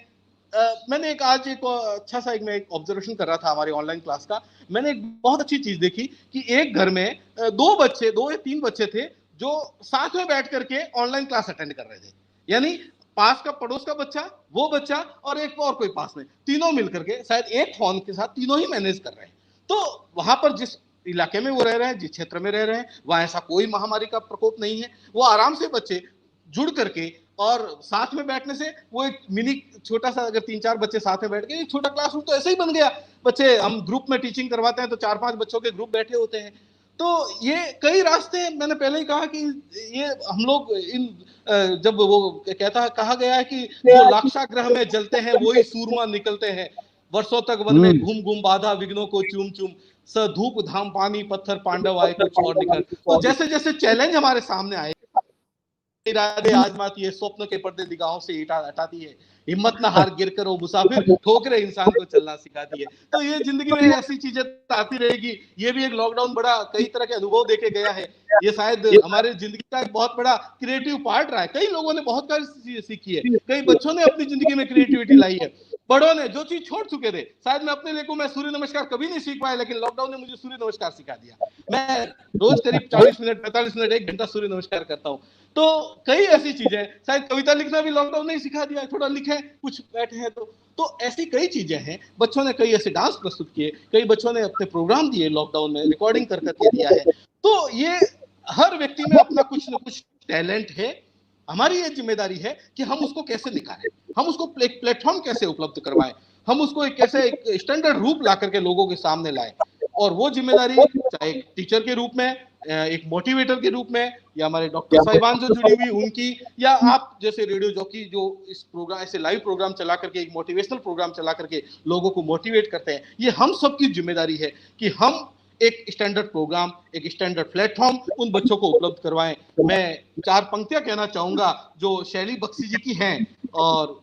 मैंने एक अच्छा सा मैं एक ऑब्जर्वेशन कर रहा था हमारी ऑनलाइन क्लास का। मैंने एक बहुत अच्छी चीज देखी कि एक घर में 2 या 3 बच्चे थे जो साथ में बैठ करके ऑनलाइन क्लास अटेंड कर रहे थे, यानी पास का पड़ोस का बच्चा, वो बच्चा और एक और कोई पास में, तीनों मिलकर के शायद एक फोन के साथ तीनों ही मैनेज कर रहे हैं। तो वहां पर जिस इलाके में वो रह रहे हैं, जिस क्षेत्र में रह रहे हैं, वहां ऐसा कोई महामारी का प्रकोप नहीं है। वो आराम से बच्चे जुड़ करके और साथ में बैठने से वो एक मिनी छोटा सा, अगर 3-4 बच्चे साथ में बैठ गए, एक छोटा क्लासरूम तो ऐसे ही बन गया। बच्चे, हम ग्रुप में टीचिंग करवाते हैं तो 4-5 बच्चों के ग्रुप बैठे होते हैं। तो ये कई रास्ते, मैंने पहले ही कहा कि ये हम लोग इन जब वो कहा गया है कि जो लाक्षागृह में जलते हैं वही सूरमा निकलते हैं, वर्षों तक वन में घूम घूम बाधा विघ्नों को चूम चूम, स धूप धाम पानी पत्थर पांडव आए कुछ और निकल। तो जैसे जैसे चैलेंज हमारे सामने आए, इरादे आजमाती है, स्वप्न के पर्दे निगाहों से हटाती है, हिम्मत न हार गिर कर वो मुसाफिर, ठोकरे इंसान को चलना सिखाती है। तो ये जिंदगी में ऐसी चीजें आती रहेगी। ये भी एक लॉकडाउन बड़ा कई तरह के अनुभव देके गया है। ये शायद हमारे जिंदगी का एक बहुत बड़ा क्रिएटिव पार्ट रहा है। कई लोगों ने बहुत सारी चीजें सीखी है, कई बच्चों ने अपनी जिंदगी में क्रिएटिविटी लाई है, बड़ों ने जो चीज छोड़ चुके थे। शायद मैं अपने लिए मैं सूर्य नमस्कार कभी नहीं सीख पाया, लेकिन लॉकडाउन ने मुझे सूर्य नमस्कार सिखा दिया। मैं रोज करीब 40 मिनट 45 मिनट 1 घंटा सूर्य नमस्कार करता हूँ। तो कई ऐसी चीजें, शायद कविता लिखना भी लॉकडाउन ने सिखा दिया, थोड़ा लिखे, कुछ बैठे हैं तो ऐसी कई चीजें हैं। बच्चों ने कई ऐसे डांस प्रस्तुत किए, कई बच्चों ने अपने प्रोग्राम दिए लॉकडाउन में, रिकॉर्डिंग कर करके दिया है। तो ये हर व्यक्ति में अपना कुछ न कुछ टैलेंट है। हमारी ये जिम्मेदारी है कि हम उसको कैसे निखारें, हम उसको प्लेटफॉर्म कैसे उपलब्ध करवाएं, हम उसको कैसे एक स्टैंडर्ड रूप ला करके लोगों के सामने लाएं। और वो जिम्मेदारी चाहे एक टीचर के रूप में, एक मोटिवेटर के रूप में, या हमारे डॉक्टर साहिबान जो जुड़ी हुई उनकी, या आप जैसे रेडियो जॉकी जो इस प्रोग्राम, ऐसे लाइव प्रोग्राम चला करके, एक मोटिवेशनल प्रोग्राम चला करके लोगों को मोटिवेट करते हैं, ये हम सबकी जिम्मेदारी है कि हम एक स्टैंडर्ड प्रोग्राम, एक स्टैंडर्ड प्लेटफॉर्म उन बच्चों को उपलब्ध करवाएं। मैं 4 पंक्तियां कहना चाहूंगा जो शैली बख्शी जी की हैं, और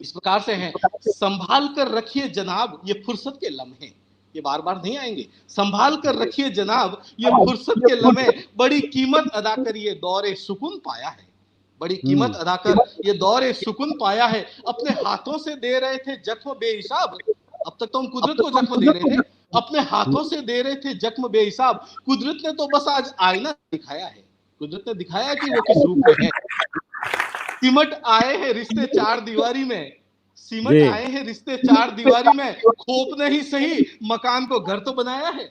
इस प्रकार से हैं। संभाल कर रखिए जनाब ये फुर्सत के लम्हे, ये बार बार नहीं आएंगे। संभाल कर रखिए जनाब ये फुर्सत के लम्हे, बड़ी कीमत अदा कर ये दौरे सुकून पाया है, बड़ी कीमत अदा कर ये दौरे सुकून पाया है। अपने हाथों से दे रहे थे जख्म बेहिसाब, अब तक तो हम कुदरत को जख्म दे रहे थे, अपने हाथों से दे रहे थे जख्म बेहिसाब। कुदरत ने तो बस आज आईना दिखाया है, कुदरत ने दिखाया कि वो किस रूप में है। सिमट आए हैं रिश्ते 4 दीवारी में, सिमट आए हैं रिश्ते 4 दीवारी में, खोपने ही सही मकान को घर तो बनाया है।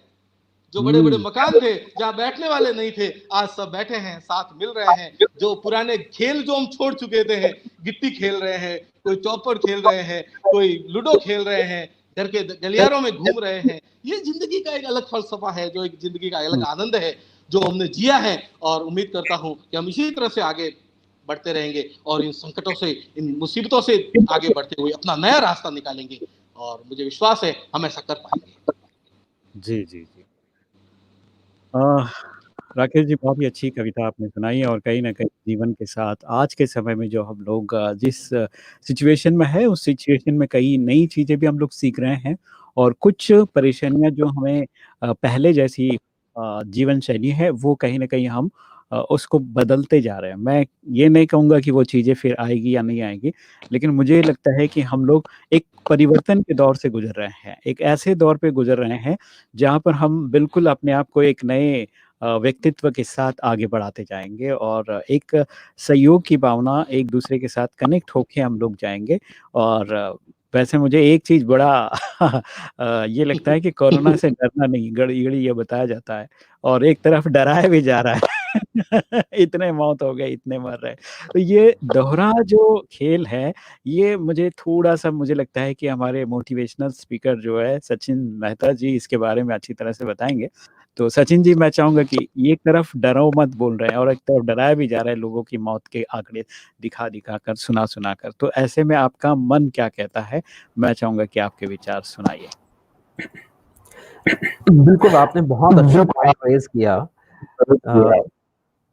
जो बड़े बड़े मकान थे जहां बैठने वाले नहीं थे, आज सब बैठे हैं, साथ मिल रहे हैं। जो पुराने खेल जो हम छोड़ चुके थे, गिट्टी खेल रहे हैं, कोई चौपड़ खेल रहे हैं, कोई लूडो खेल रहे हैं, घर के गलियारों में घूम रहे हैं। ये जिंदगी का एक अलग फलसफा है, जो एक जिंदगी का अलग आनंद है जो हमने जिया है। और उम्मीद करता हूं कि हम इसी तरह से आगे बढ़ते रहेंगे और इन संकटों से, इन मुसीबतों से आगे बढ़ते हुए अपना नया रास्ता निकालेंगे, और मुझे विश्वास है हम ऐसा कर पाएंगे। जी, जी, जी। राकेश जी, बहुत ही अच्छी कविता आपने सुनाई, और कहीं न कहीं जीवन के साथ आज के समय में जो हम लोग जिस सिचुएशन में है, उस सिचुएशन में कई नई चीज़ें भी हम लोग सीख रहे हैं, और कुछ परेशानियाँ जो हमें पहले जैसी जीवन शैली है, वो कहीं न कहीं हम उसको बदलते जा रहे हैं। मैं ये नहीं कहूँगा कि वो चीज़ें फिर आएगी या नहीं आएगी, लेकिन मुझे लगता है कि हम लोग एक परिवर्तन के दौर से गुज़र रहे हैं। एक ऐसे दौर पे गुज़र रहे हैं, जहाँ पर हम बिल्कुल अपने आप को एक नए व्यक्तित्व के साथ आगे बढ़ाते जाएँगे, और एक सहयोग की भावना, एक दूसरे के साथ कनेक्ट होके हम लोग जाएँगे। और वैसे मुझे एक चीज़ बड़ा ये लगता है कि कोरोना से डरना नहीं, घड़ी-घड़ी ये बताया जाता है, और एक तरफ डराया भी जा रहा है। इतने मौत हो गए, इतने मर रहे हैं। तो ये दोहरा जो खेल है, ये मुझे थोड़ा-सा मुझे लगता है कि हमारे मोटिवेशनल स्पीकर जो है सचिन मेहता जी, इसके बारे में अच्छी तरह से बताएँगे। तो सचिन जी, मैं चाहूँगा कि एक तरफ डरो मत बोल रहे हैं, और एक तरफ डराया भी जा रहा है लोगों की मौत के आंकड़े दिखा-दिखा कर, सुना-सुना कर। तो ऐसे में आपका मन क्या कहता है? मैं चाहूँगा कि आपके विचार सुनाइए। बिल्कुल, आपने बहुत अच्छा पॉइंट रेज़ किया।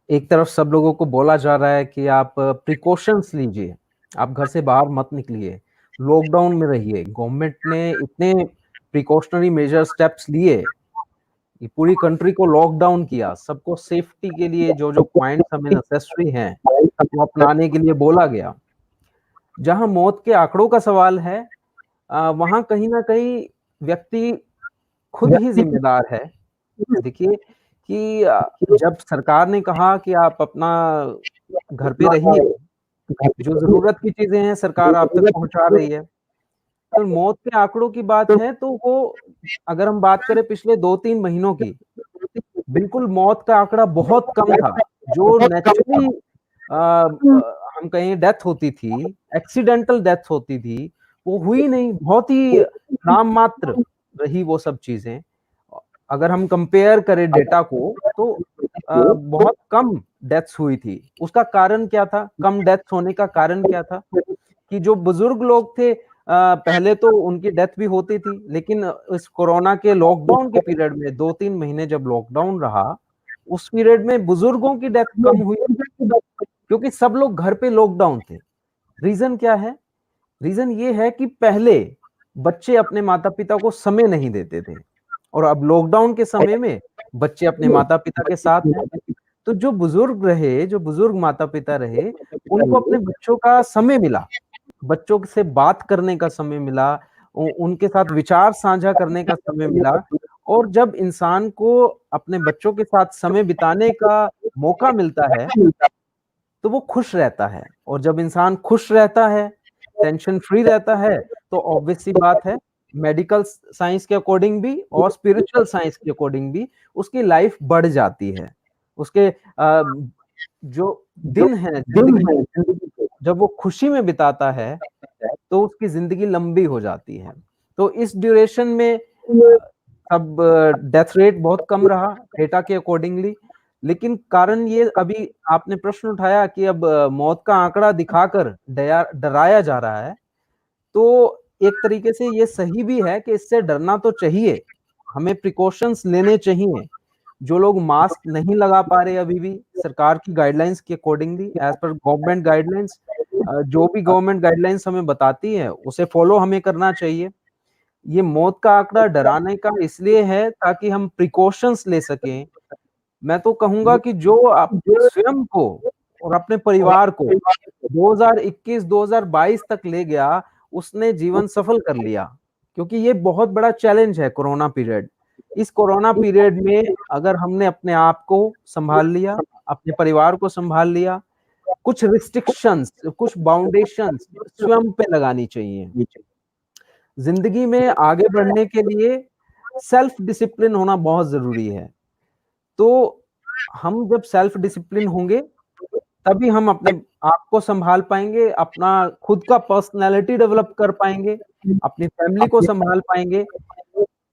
एक तरफ सब लोगों को बोला जा रहा है कि आप प्रिकॉशंस लीजिए, आप घर से बाहर मत निकलिए, लॉकडाउन में रहिए। गवर्नमेंट ने इतने प्रिकॉशनरी मेजर स्टेप्स लिए, ये पूरी कंट्री को लॉकडाउन किया, सबको सेफ्टी के लिए जो पॉइंट्स हमें नेसेसरी हैं, वो अपनाने के लिए बोला गया। जहां मौत के आंकड़ों का सवाल है, वहां कहीं ना कहीं व्यक्ति खुद ही जिम्मेदार है। देखिए कि जब सरकार ने कहा कि आप अपना घर पे रहिए, जो ज़रूरत की चीज़ें हैं सरकार आप तक पहुँचा रही है। तो मौत के आंकड़ों की बात है तो वो अगर हम बात करें पिछले 2-3 महीनों की, बिल्कुल मौत का आंकड़ा बहुत कम था। जो नेचुरली हम कहें डेथ होती थी, एक्सीडेंटल डेथ होती थी, वो हुई नहीं, बहुत ही नाम मात्र रही वो सब चीज़ें। अगर हम कंपेयर करें डेटा को तो बहुत कम डेथ्स हुई थी। उसका कारण क्या था? कम डेथ्स होने का कारण क्या था? कि जो बुजुर्ग लोग थे पहले तो उनकी डेथ भी होती थी, लेकिन इस कोरोना के लॉकडाउन के पीरियड में 2-3 महीने जब लॉकडाउन रहा, उस पीरियड में बुजुर्गों की डेथ कम हुई क्योंकि सब लोग घर पे लॉकडाउन थे। रीज़न क्या है? रीज़न ये है कि पहले बच्चे अपने माता-पिता को समय नहीं देते थे और अब लॉकडाउन के समय में बच्चे अपने माता-पिता के साथ हैं। तो जो बुजुर्ग रहे, जो बुजुर्ग माता-पिता रहे, उनको अपने बच्चों का समय मिला। बच्चों से बात करने का समय मिला, उनके साथ विचार साझा करने का समय मिला और जब इंसान को अपने बच्चों के साथ समय बिताने का मौका मिलता है, तो वो खुश रहता है और जब इंसान खुश रहता है, टेंशन फ्री रहता है, तो ऑब्वियस सी बात है मेडिकल साइंस के अकॉर्डिंग भी और स्पिरिचुअल साइंस के अकॉर्डिंग भी उसकी लाइफ बढ़ जाती है। उसके जो दिन है ज़िंदगी जब वो खुशी में बिताता है, तो उसकी ज़िंदगी लंबी हो जाती है। तो इस ड्यूरेशन में अब डेथ रेट बहुत कम रहा डेटा के अकॉर्डिंगली, लेकिन कारण ये अभी आपने प्रश्न उठाया कि अब मौत का आंकड़ा दिखाकर डराया जा रहा है, तो एक तरीके से ये सही भी है कि इससे डरना तो चाहिए, हमें प्रिकॉशंस लेने चाहिए। जो लोग मास्क नहीं लगा पा रहे अभी भी सरकार की गाइडलाइंस के accordingly as per government guidelines जो भी गवर्नमेंट गाइडलाइंस हमें बताती है, उसे फॉलो हमें करना चाहिए। ये मौत का आंकड़ा डराने का इसलिए है ताकि हम प्रिकॉशंस ले सकें। मैं तो कहूँगा कि जो आप स्वयं को और अपने परिवार को 2021-2022 तक ले गया, उसने जीवन सफल कर लिया। क्योंकि ये बहुत बड़ा चैलेंज है कोरोना पीरियड। इस कोरोना पीरियड में अगर हमने अपने आप को संभाल लिया, अपने परिवार को संभाल लिया, कुछ रिस्ट्रिक्शंस, कुछ बाउंडेशंस स्वयं पे लगानी चाहिए। ज़िंदगी में आगे बढ़ने के लिए सेल्फ डिसिप्लिन होना बहुत ज़रूरी है। तो हम जब सेल्फ डिसिप्लिन होंगे, तभी हम अपने आप को सँभाल पाएँगे, अपना खुद का पर्सनैलिटी डेवलप कर पाएँगे, अपनी फैमिली को सँभाल पाएँगे।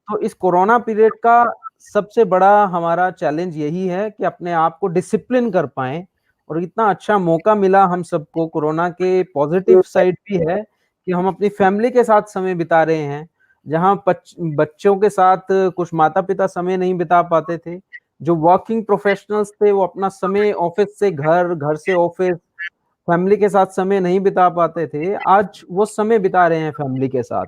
तो इस कोरोना पीरियड का सबसे बड़ा हमारा चैलेंज यही है कि अपने आप को डिसिप्लिन कर पाएँ और इतना अच्छा मौका मिला हम सबको कोरोना के पॉज़िटिव साइड भी है कि हम अपनी फैमिली के साथ समय बिता रहे हैं। जहाँ बच्चों के साथ कुछ माता-पिता समय नहीं बिता पाते थे। जो वर्किंग प्रोफेशनल्स थे वो अपना समय ऑफ़िस से घर, घर से ऑफ़िस, फैमिली के साथ समय नहीं बिता पाते थे। आज वो समय बिता रहे हैं फैमिली के साथ।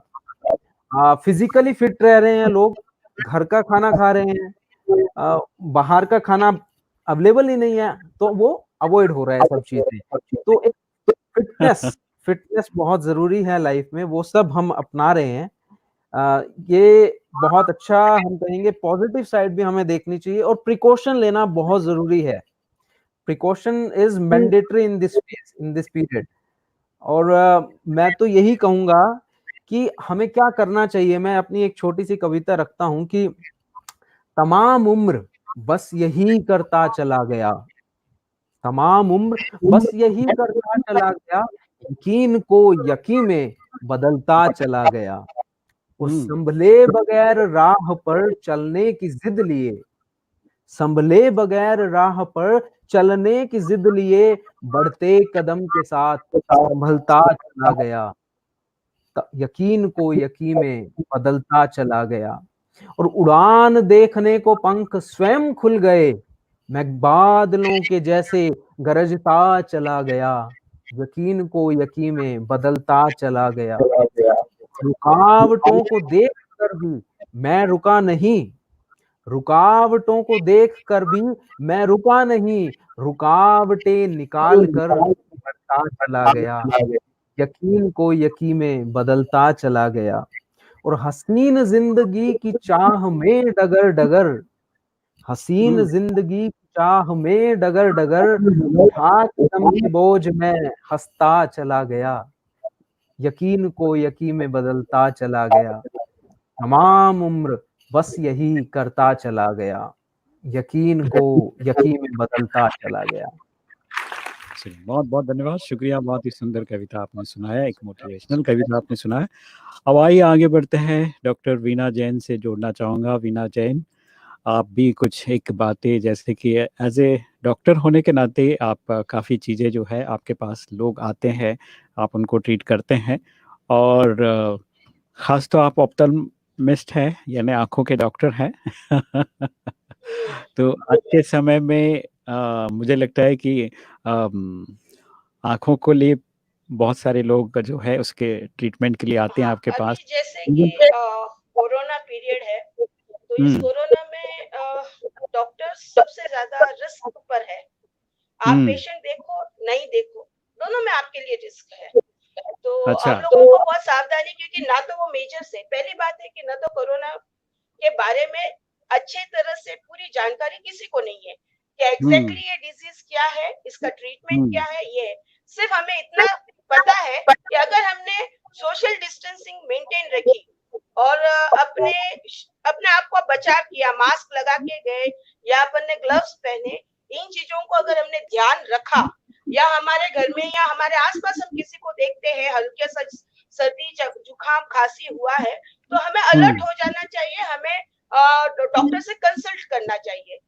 फिज़िकली फिट रह रहे हैं लोग, घर का खाना खा रहे हैं। बाहर का खाना अवेलेबल ही नहीं है, तो वो अवॉइड हो रहा है सब चीज़ें। तो एक फिटनेस बहुत ज़रूरी है लाइफ़ में, वो सब हम अपना रहे हैं। ये बहुत अच्छा हम कहेंगे पॉज़िटिव साइड भी हमें देखनी चाहिए और प्रिकॉशन लेना बहुत ज़रूरी है। Precaution is mandatory in this phase, in this period और मैं तो यही कहूँगा कि हमें क्या करना चाहिए, मैं अपनी एक छोटी-सी कविता रखता हूँ कि तमाम उम्र बस यही करता चला गया, तमाम उम्र बस यही करता चला गया, यकीन को यकीन में बदलता चला गया। वो संभले बगैर राह पर चलने की जिद लिए, संभले बगैर राह पर चलने की जिद लिए, बढ़ते कदम के साथ संभलता चला गया। यकीन को यकीन में बदलता चला गया और उड़ान देखने को पंख स्वयं खुल गए, मैं बादलों के जैसे गरजता चला गया, यकीन को यकीन में बदलता चला गया। रुकावटों को देख कर भी मैं रुका नहीं, रुकावटों को देख कर भी मैं रुका नहीं, रुकावटें निकाल कर बढ़ता चला गया, यकीन को यकीन में बदलता चला गया। और हसीन जिंदगी की चाह में डगर डगर, हसीन जिंदगी चाह में डगर डगर, उठा के दम की बोझ में हंसता चला गया, यकीन को यकीन में बदलता चला गया, तमाम उम्र बस यही करता चला गया, यकीन को यकीन में बदलता चला गया। बहुत बहुत धन्यवाद, शुक्रिया। बहुत ही सुंदर कविता आपने सुनाया, एक मोटिवेशनल कविता आपने सुनाया। अब आइए आगे बढ़ते हैं, डॉक्टर वीना जैन से जोड़ना चाहूँगा। वीना जैन, आप भी कुछ एक बातें, जैसे कि एज ए डॉक्टर होने के नाते आप काफ़ी चीज़ें जो है आपके पास लोग आते हैं, आप उनको ट्रीट करते हैं, और ख़ास तो आप ऑप्थल्मिस्ट हैं, यानी आँखों के डॉक्टर हैं। तो आज के समय में मुझे लगता है कि आँखों को लिए बहुत सारे लोग जो है उसके ट्रीटमेंट के लिए आते हैं आपके पास। अभी जैसे कि कोरोना पीरियड है, तो इस कोरोना में डॉक्टर्स सबसे ज्यादा रिस्क पर है। आप पेशेंट देखो नहीं देखो, दोनों में आपके लिए रिस्क है। तो अच्छा। हम लोगों को बहुत सावधानी, क्योंकि ना तो वो मेजर से, पहली बात है कि ना तो कोरोना के बारे में अच्छे तरह से पूरी जानकारी किसी को नहीं है कि एग्जैक्टली ये डिजीज क्या है, इसका ट्रीटमेंट क्या है। ये सिर्फ हमें इतना पता है कि अगर हमने सोशल डिस्टेंसिंग मेंटेन रखी और अपने आप को बचाव किया, मास्क लगा के गए या अपन ने ग्लव्स पहने, इन चीजों को अगर हमने ध्यान रखा, या हमारे घर में या हमारे आसपास हम किसी को देखते हैं हल्के सा सर्दी जुकाम खांसी हुआ है, तो हमें अलर्ट हो जाना चाहिए, हमें डॉक्टर से कंसल्ट करना चाहिए।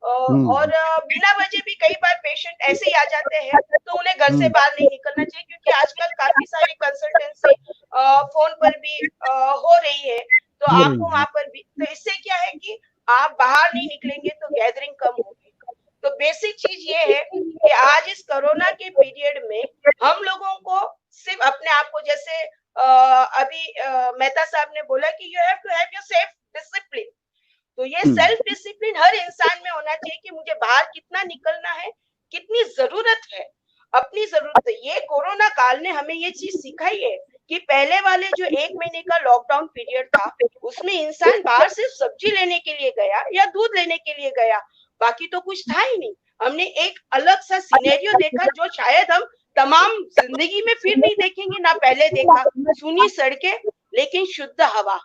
और बिना वजह भी कई बार पेशेंट ऐसे ही आ जाते हैं, तो उन्हें घर से बाहर नहीं निकलना चाहिए, क्योंकि आजकल काफी सारी कंसल्टेंसी फोन पर भी हो रही है, तो आपको वहां पर भी, तो इससे क्या है कि आप बाहर नहीं निकलेंगे तो गैदरिंग कम होगी। तो बेसिक चीज ये है कि आज इस कोरोना के पीरियड में हम लोगों को सिर्फ अपने आप को, जैसे अभी मेहता साहब ने बोला कि you have to have your self discipline, तो ये सेल्फ डिसिप्लिन हर इंसान में होना चाहिए कि मुझे बाहर कितना निकलना है, कितनी जरूरत है, अपनी जरूरत है। ये कोरोना काल ने हमें ये चीज सिखाई है कि पहले वाले जो 1 महीने का लॉकडाउन पीरियड था, उसमें इंसान बाहर सिर्फ सब्जी लेने के लिए गया या दूध लेने के लिए गया, बाकी तो कुछ था ही नहीं। हमने एक अलग सा सिनेरियो देखा जो शायद हम तमाम जिंदगी में फिर नहीं देखेंगे, ना पहले देखा। सुनी सड़कें लेकिन शुद्ध हवा,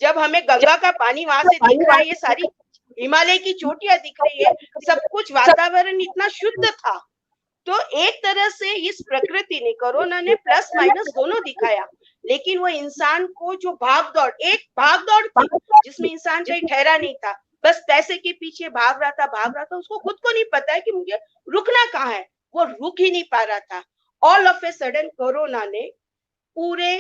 जब हमें गंगा का पानी वहां से दिख रहा है, ये सारी हिमालय की चोटियां दिख रही है, सब कुछ वातावरण इतना शुद्ध था। तो एक तरह से इस प्रकृति ने, कोरोना ने प्लस माइनस दोनों दिखाया, लेकिन वो इंसान को जो एक भाग दौड़ थी जिसमें इंसान कहीं ठहरा नहीं था, बस पैसे के पीछे भाग रहा था, उसको खुद को नहीं पता है कि मुझे रुकना कहाँ है, वो रुक ही नहीं पा रहा था। All of a sudden corona ने पूरे,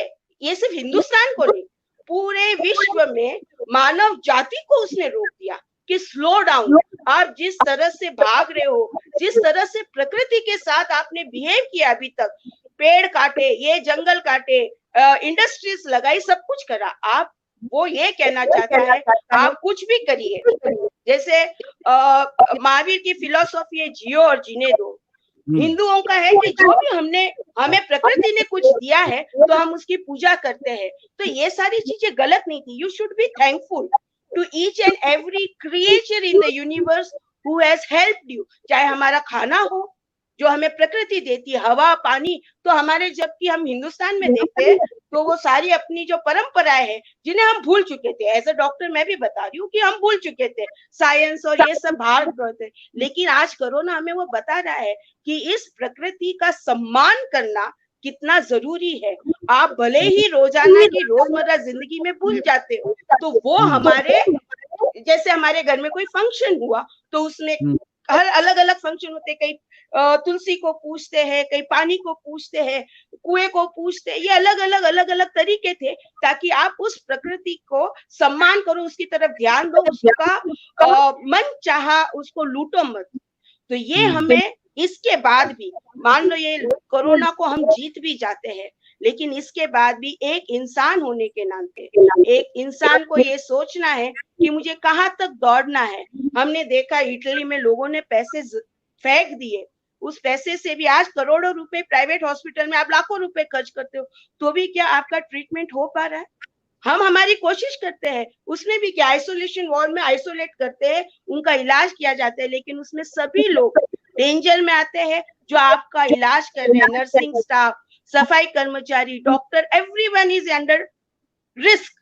ये सिर्फ हिंदुस्तान को नहीं, पूरे विश्व में मानव जाति को उसने रोक दिया कि स्लो डाउन, आप जिस तरह से भाग रहे हो, जिस तरह से प्रकृति के साथ आपने बिहेव किया अभी तक, पेड़ काटे, ये जंगल काटे, इंडस्ट्रीज लगाई, सब कुछ करा, आप वो ये कहना चाहता है आप कुछ भी करिए। जैसे महावीर की फिलॉसफी है, जियो और जीने दो। हिंदुओं का है कि जो भी हमें प्रकृति ने कुछ दिया है तो हम उसकी पूजा करते हैं, तो ये सारी चीजें गलत नहीं थी। You should be thankful to each and every creature in the universe who has helped you, चाहे हमारा खाना हो जो हमें प्रकृति देती है, हवा पानी, तो हमारे, जबकि हम हिंदुस्तान में देखते हैं तो वो सारी अपनी जो परंपराएं हैं जिन्हें हम भूल चुके थे, एज अ डॉक्टर मैं भी बता रही हूँ कि हम भूल चुके थे, साइंस और ये सब बाहर थे। लेकिन आज कोरोना हमें वो बता रहा है कि इस प्रकृति का सम्मान करना कितना जरूरी है। आप भले ही रोजाना की रोजमर्रा जिंदगी में भूल जाते हो, तो वो हमारे, जैसे हमारे घर में कोई फंक्शन हुआ तो उसमें हर अलग अलग फंक्शन होते, कई तुलसी को पूजते हैं, कई पानी को पूजते हैं, कुएं को पूजते हैं, ये अलग अलग तरीके थे, ताकि आप उस प्रकृति को सम्मान करो, उसकी तरफ ध्यान दो, उसका मन चाहा उसको लूटो मत। तो ये हमें, इसके बाद भी मान लो ये कोरोना को हम जीत भी जाते हैं, लेकिन इसके बाद भी एक इंसान होने के नाते एक इंसान को ये सोचना है कि मुझे कहाँ तक दौड़ना है। हमने देखा इटली में लोगों ने पैसे फेंक दिए, उस पैसे से भी आज करोड़ों रुपए प्राइवेट हॉस्पिटल में आप लाखों रुपए खर्च करते हो, तो भी क्या आपका ट्रीटमेंट हो पा रहा है? हम हमारी कोशिश करते हैं, उसमें भी क्या आइसोलेशन वार्ड में आइसोलेट करते हैं, उनका इलाज किया जाता है, लेकिन उसमें सभी लोग डेंजर में आते हैं जो आपका इलाज कर रहे हैं, नर्सिंग स्टाफ, सफाई कर्मचारी, doctor, everyone is under risk,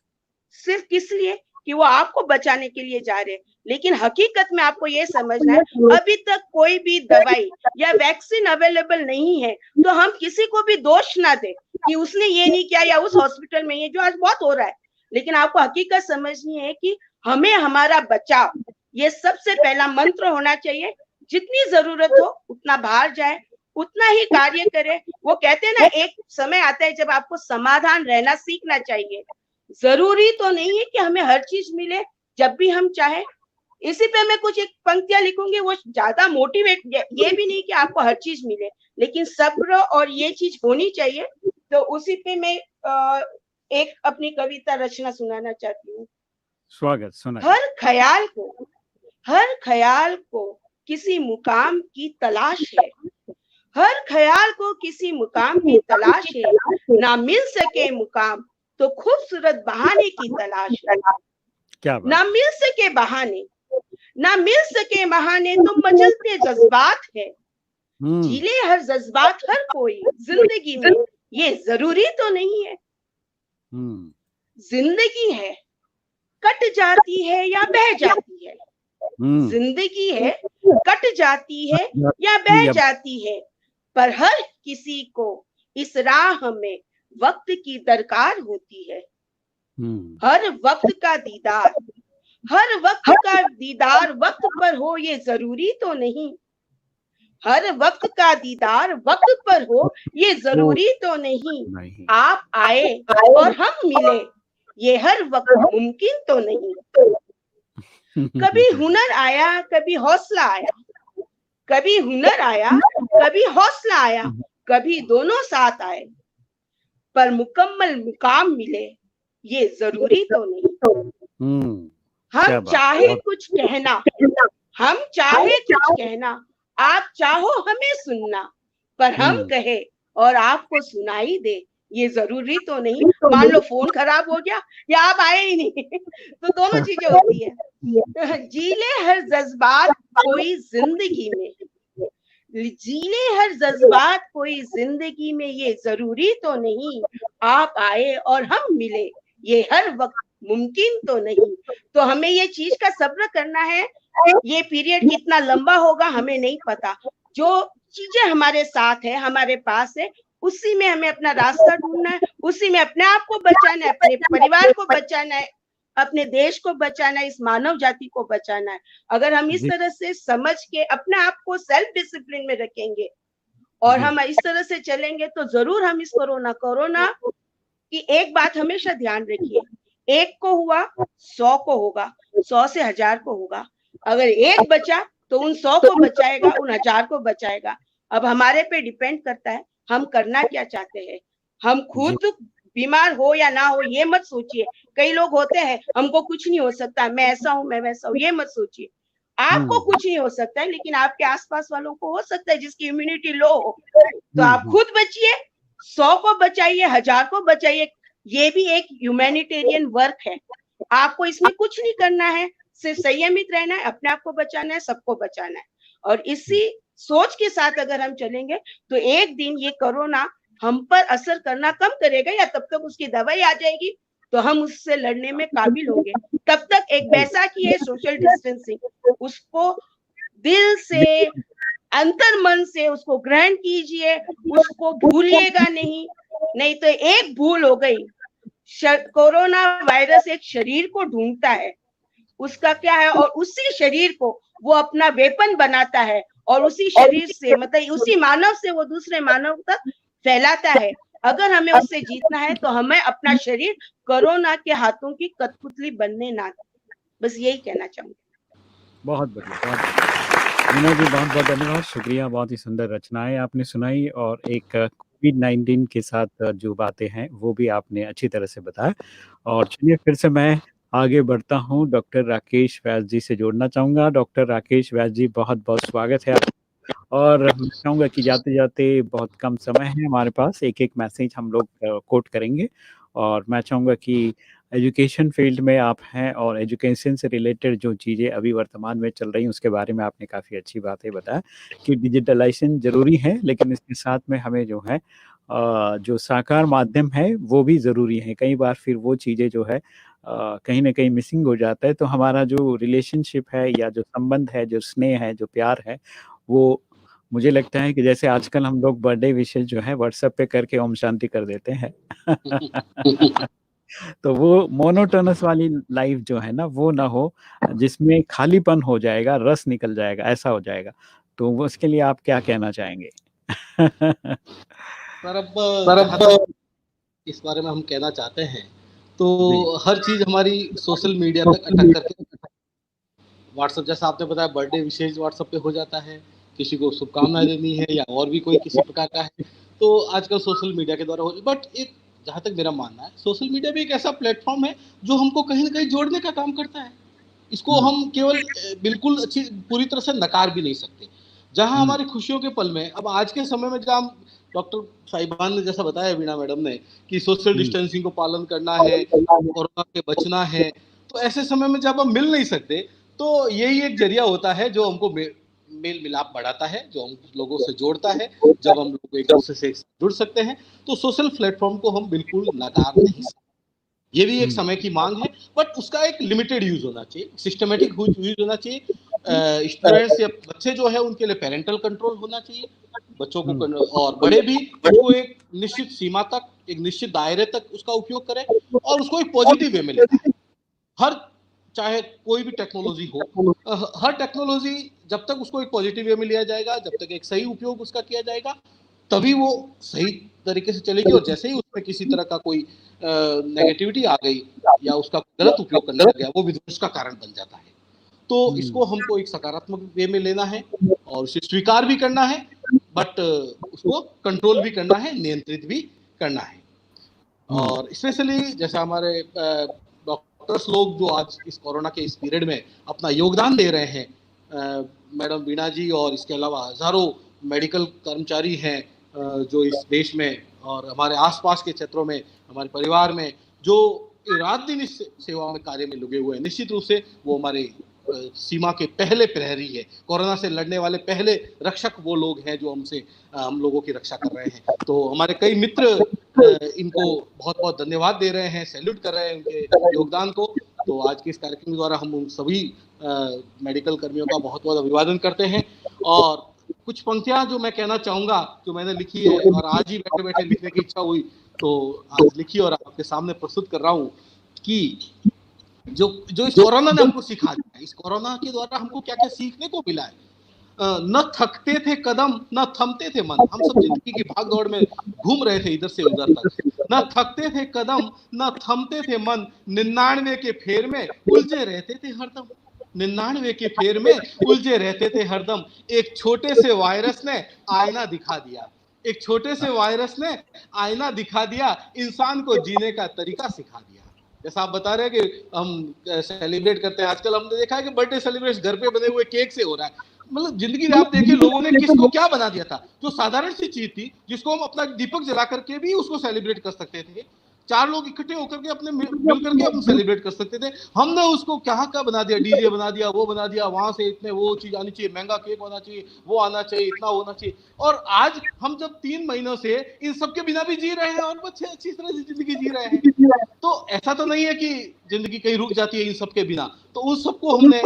सिर्फ किस लिए कि वो आपको बचाने के लिए जा रहे हैं। लेकिन हकीकत में आपको ये समझना है, अभी तक कोई भी दवाई या वैक्सीन अवेलेबल नहीं है, तो हम किसी को भी दोष ना दें कि उसने ये नहीं किया या उस हॉस्पिटल में ये, जो आज बहुत हो रहा है। लेकिन आपको हकीकत समझनी है कि हमें हमारा बचाव, ये सबसे पहला मंत्र होना चाहिए। जितनी जरूरत हो उतना बाहर जाए, उतना ही कार्य करे। वो कहते हैं ना, एक समय आता है जब आपको समाधान रहना सीखना चाहिए। जरूरी तो नहीं है कि हमें हर चीज मिले जब भी हम चाहे। इसी पे मैं कुछ एक पंक्तियां लिखूंगी, वो ज्यादा मोटिवेट, ये भी नहीं कि आपको हर चीज मिले, लेकिन सब्र और ये चीज होनी चाहिए। तो उसी पे मैं एक अपनी कविता रचना सुनाना चाहती हूँ। स्वागत, सुना। हर ख्याल को किसी मुकाम की तलाश है, हर ख्याल को किसी मुकाम की तलाश है, ना मिल सके मुकाम तो खूबसूरत बहाने की तलाश है। क्या बात। ना मिल सके बहाने, ना मिल सके बहाने तो मचलते जज्बात है। झीले हर जज्बात हर कोई जिंदगी में, ये जरूरी तो नहीं है। जिंदगी है, कट जाती है या बह जाती है। जिंदगी है, कट जाती है या बह जाती है, पर हर किसी को इस राह में वक्त की दरकार होती है। हर वक्त का दीदार, हर वक्त का दीदार वक्त पर हो, ये जरूरी तो नहीं। हर वक्त का दीदार वक्त पर हो, ये जरूरी तो नहीं। आप आए और हम मिले, ये हर वक्त मुमकिन तो नहीं। कभी हुनर आया, कभी हौसला आया, कभी हुनर आया, कभी हौसला आया, कभी दोनों साथ आए, पर मुकम्मल मुकाम मिले, ये जरूरी तो नहीं। हम चाहे कुछ कहना, हम चाहे कुछ कहना, आप चाहो हमें सुनना, पर हम कहे और आपको सुनाई दे, ये जरूरी तो नहीं। मान लो फोन खराब हो गया या आप आए ही नहीं, तो दोनों चीजें होती है। जीले हर जज्बात कोई जिंदगी में, जीले हर जज्बात कोई जिंदगी में, ये जरूरी तो नहीं। आप आए और हम मिले, ये हर वक्त मुमकिन तो नहीं। तो हमें ये चीज का सब्र करना है। ये पीरियड कितना लंबा होगा हमें नहीं पता। जो चीजें हमारे साथ है, हमारे पास है, उसी में हमें अपना रास्ता ढूंढना है, उसी में अपने आप को बचाना है, अपने परिवार को बचाना है, अपने देश को बचाना है, इस मानव जाति को बचाना है। अगर हम इस तरह से समझ के अपने आप को सेल्फ डिसिप्लिन में रखेंगे और हम इस तरह से चलेंगे, तो जरूर हम इस कोरोना की एक बात हमेशा ध्यान रखिए, एक को हुआ 100 को होगा, 100 से 1000 को होगा। अगर एक बचा तो उन 100 को बचाएगा, उन 1000 को बचाएगा। अब हमारे पे डिपेंड करता है हम करना क्या चाहते हैं। हम खुद बीमार हो या ना हो ये मत सोचिए। कई लोग होते हैं हमको कुछ नहीं हो सकता, मैं ऐसा हूं, मैं वैसा हूं, ये मत सोचिए। आपको कुछ नहीं हो सकता है, लेकिन आपके आसपास वालों को हो सकता है जिसकी इम्यूनिटी लो हो। तो आप खुद बचिए, 100 को बचाइए, 1000 को बचाइए। ये भी एक ह्यूमैनिटेरियन वर्क है। आपको इसमें कुछ नहीं करना है, सिर्फ संयमित रहना है, अपने आप को बचाना है, सबको बचाना है। और इसी सोच के साथ अगर हम चलेंगे तो एक दिन ये कोरोना हम पर असर करना कम करेगा, या तब तक उसकी दवाई आ जाएगी तो हम उससे लड़ने में काबिल होंगे। तब तक एक बैसाखी है, सोशल डिस्टेंसिंग, उसको दिल से, अंतर मन से उसको ग्रहण कीजिए, उसको भूलिएगा नहीं तो एक भूल हो गई। कोरोना वायरस एक शरीर को ढूंढता है, उसका क्या है, और उसी शरीर को वो अपना वेपन बनाता है, और उसी शरीर से, मतलब उसी मानव से वो दूसरे मानव तक फैलाता है। अगर हमें उससे जीतना है तो हमें अपना शरीर कोरोना के हाथों की कठपुतली बनने ना दें। बस यही कहना चाहूंगी। बहुत बढ़िया, बहुत बहुत धन्यवाद, शुक्रिया। बहुत ही सुंदर रचनाएं आपने सुनाई, और एक कोविड-19 के साथ जो बातें हैं वो भी आपने अच्छी तरह से बताया। और चलिए फिर से मैं आगे बढ़ता हूँ, डॉक्टर राकेश व्यास जी से जोड़ना चाहूँगा। डॉक्टर राकेश व्यास जी, बहुत बहुत स्वागत है आपका। और मैं चाहूँगा कि जाते-जाते, बहुत कम समय है हमारे पास, एक-एक मैसेज हम लोग कोट करेंगे और मैं चाहूँगा कि एजुकेशन फील्ड में आप हैं और एजुकेशन से रिलेटेड जो चीज़ें अभी वर्तमान में चल रही हैं उसके बारे में आपने काफ़ी अच्छी बातें बताया कि डिजिटलाइजेशन ज़रूरी है, लेकिन इसके साथ में हमें जो है जो साकार माध्यम है वो भी ज़रूरी है। कई बार फिर वो चीज़ें जो है कहीं न कहीं मिसिंग हो जाता है, तो हमारा जो रिलेशनशिप है या जो संबंध है, जो स्नेह है, जो प्यार है, वो मुझे लगता है कि जैसे आजकल हम लोग बर्थडे विशेज़ जो है व्हाट्सएप पे करके ओम शांति कर देते हैं। तो वो मोनोटोनस वाली लाइफ़ जो है ना वो ना हो, जिसमें खालीपन हो जाएगा, रस निकल जाएगा, ऐसा हो जाएगा। तो वो उसके लिए आप क्या कहना चाहेंगे? पर अब जहाँ तक इस बारे में हम कहना चाहते हैं, जी। तो हर चीज़ हमारी सोशल मीडिया तक अटक करके व्हाट्सएप, जैसा आपने बताया, बर्थडे विशेष व्हाट्सएप पे हो जाता है, किसी को शुभकामनाएँ देनी है या और भी कोई किसी प्रकार का है, तो आजकल सोशल मीडिया के द्वारा हो। बट एक, जहाँ तक मेरा मानना है, सोशल मीडिया भी एक ऐसा प्लेटफ़ॉर्म है जो हमको कहीं न कहीं जोड़ने का काम करता है। इसको हुँ, हम केवल बिल्कुल अच्छी पूरी तरह से नकार भी नहीं सकते। जहाँ हुँ, हमारी खुशियों के पल में, अब आज के समय में जहाँ हम, डॉक्टर साहिबान ने जैसा बताया, वीणा मैडम ने, कि सोशल हुँ, डिस्टेंसिंग को पालन करना है, कोरोना से बचना है, तो ऐसे समय में जब हम मिल नहीं सकते, तो यही एक ज़रिया होता है जो हमको मेल-मिलाप बढ़ाता है, जो हम लोगों से जोड़ता है। जब हम लोग एक-दूसरे से जुड़ सकते हैं, तो सोशल प्लेटफ़ॉर्म को हम बिल्कुल नकार नहीं सकते। ये भी एक हुँ, समय की मांग है, बट उसका एक लिमिटेड यूज़ होना चाहिए, सिस्टमैटिक यूज़ होना चाहिए। स्टूडेंट्स या बच्चे जो है उनके लिए पैरेंटल कंट्रोल होना चाहिए। बच्चों को हुँ, और बड़े भी उसको एक निश्चित सीमा तक, एक निश्चित दायरे तक उसका उपयोग करें और उसको एक पॉजिटिव वे में लेना है। हर, चाहे कोई भी टेक्नोलॉजी हो, हर टेक्नोलॉजी जब तक उसको एक पॉजिटिव वे में लिया जाएगा, जब तक एक सही उपयोग उसका किया जाएगा, तभी वो सही तरीके से चलेगी। और जैसे ही उसमें किसी तरह का कोई नेगेटिविटी आ गई या उसका गलत उपयोग करने लग गया, वो विध्वंस का कारण बन जाता है। तो हुँ, इसको हमको एक सकारात्मक वे में लेना है और उसे स्वीकार भी करना है, बट उसको कंट्रोल भी करना है, नियंत्रित भी करना है। हुँ, और स्पेशली जैसे हमारे डॉक्टर्स लोग जो आज इस कोरोना के इस पीरियड में अपना योगदान दे रहे हैं, मैडम वीणा जी और इसके अलावा हज़ारों मेडिकल कर्मचारी हैं, जो इस देश में और हमारे आस-पास के क्षेत्रों में, हमारे परिवार में, जो रात-दिन इस सेवा में, कार्य में लगे हुए हैं। निश्चित रूप से वो हमारे सीमा के पहले प्रहरी है। कोरोना से लड़ने वाले पहले रक्षक वो लोग हैं जो हम लोगों की रक्षा कर रहे हैं। तो हमारे कई मित्र इनको बहुत-बहुत धन्यवाद दे रहे हैं, सैल्यूट कर रहे हैं उनके योगदान को। तो आज के इस कार्यक्रम द्वारा हम उन सभी मेडिकल कर्मियों का बहुत-बहुत अभिवादन करते हैं। और कुछ पंक्तियाँ जो मैं कहना चाहूँगा, जो मैंने लिखी है और आज ही बैठे-बैठे लिखने की इच्छा हुई, तो आज लिखी और आपके सामने प्रस्तुत कर रहा हूँ कि जो जो इस कोरोना ने हमको सिखा दिया है, इस कोरोना के द्वारा हमको क्या-क्या सीखने को मिला है। न थकते थे कदम, न थमते थे मन। हम सब ज़िंदगी की भाग-दौड़ में घूम रहे थे इधर से उधर तक। न थकते थे कदम, न थमते थे मन, 99 के फेर में उलझे रहते थे हरदम। 99 के फेर में उलझे रहते थे हरदम। एक छोटे से वायरस ने आईना दिखा दिया। एक छोटे से वायरस ने आईना दिखा दिया, इंसान को जीने का तरीका सिखा दिया। जैसा आप बता रहे हैं कि हम सेलिब्रेट करते हैं, आजकल हमने देखा है कि बर्थडे सेलिब्रेशन घर पे बने हुए केक से हो रहा है। मतलब ज़िंदगी में आप देखिए लोगों ने किसको क्या बना दिया था, जो साधारण सी चीज़ थी, जिसको हम अपना दीपक जला करके भी उसको सेलिब्रेट कर सकते थे। 4 लोग इकट्ठे होकर के अपने मिल करके हम सेलिब्रेट कर सकते थे। हमने उसको क्या-क्या बना दिया, डीजे बना दिया, वो बना दिया, वहाँ से इतने वो चीज़ आनी चाहिए, महँगा केक होना चाहिए, वो आना चाहिए, इतना होना चाहिए। और आज हम जब 3 महीनों से इन सब के बिना भी जी रहे हैं और अच्छे अच्छी तरह से ज़िंदगी जी रहे हैं। तो ऐसा तो नहीं है कि ज़िंदगी कहीं रुक जाती है इन सब के बिना। तो उन सबको हमने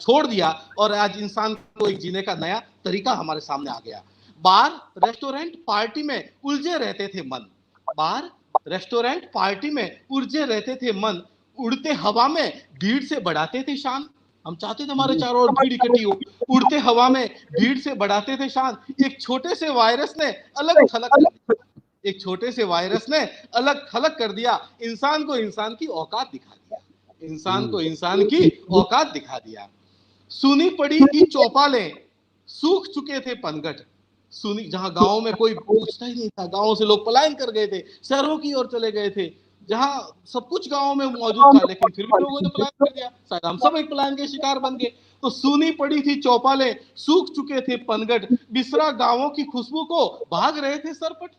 छोड़ दिया और आज इंसान को एक जीने का नया तरीका हमारे सामने आ गया। बार, रेस्टोरेंट, पार्टी में उलझे रहते थे मन। बार, रेस्टोरेंट, पार्टी में उलझे रहते थे मन। उड़ते हवा में भीड़ से बढ़ाते थे शान। हम चाहते थे हमारे चारों ओर भीड़ इकट्ठी हो। उड़ते हवा में भीड़ से बढ़ाते थे शान। एक छोटे से वायरस ने अलग थलग कर दिया। एक छोटे से वायरस ने अलग थलग कर दिया। इंसान को इंसान की औकात दिखा दिया। इंसान को इंसान की औकात दिखा दिया। सुनी पड़ी थी चौपालें, सूख चुके थे पनघट। सुनी, जहां गांव में कोई पूछता ही नहीं था, गांव से लोग पलायन कर गए थे, शहरों की ओर चले गए थे, जहां सब कुछ गांव में मौजूद था, लेकिन फिर भी लोगों ने पलायन कर दिया। शायद हम सब एक पलायन के शिकार बन गए। तो सुनी पड़ी थी चौपालें, सूख चुके थे पनघट, बिसरा गांवों की खुशबू को भाग रहे थे सरपट।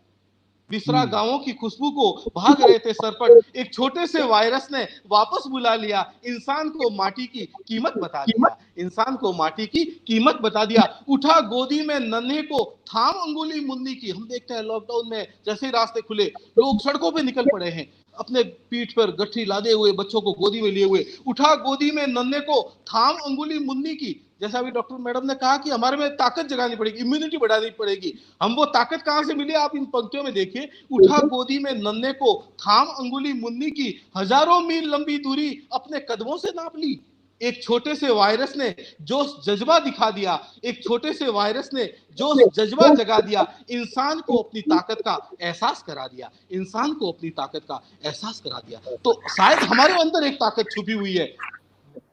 बिसरा गांवों की खुशबू को भाग रहे थे सरपट, एक छोटे से वायरस ने वापस बुला लिया, इंसान को माटी की कीमत बता दिया, इंसान को माटी की कीमत बता दिया। उठा गोदी में नन्हे को, थाम अंगुली मुन्नी की। हम देखते हैं लॉकडाउन में जैसे ही रास्ते खुले, लोग सड़कों पे निकल पड़े हैं, अपने पीठ पर गठरी लादे हुए, बच्चों को गोदी में लिए हुए। उठा गोदी में नन्हे को, थाम अंगुली मुन्नी की। जैसा अभी डॉक्टर मैडम ने कहा कि हमारे में ताकत जगानी पड़ेगी, इम्यूनिटी बढ़ानी पड़ेगी। हम वो ताकत कहां से मिली, आप इन पंक्तियों में देखिए। उठा गोदी में नन्हे को, थाम अंगुली मुन्नी की, हजारों मील लंबी दूरी अपने कदमों से नाप ली। एक छोटे से वायरस ने जोश जज्बा दिखा दिया, एक छोटे से वायरस ने जोश जज्बा जगा दिया, इंसान को अपनी ताकत का एहसास करा दिया, इंसान को अपनी ताकत का एहसास करा दिया। तो शायद हमारे अंदर एक ताकत छुपी हुई है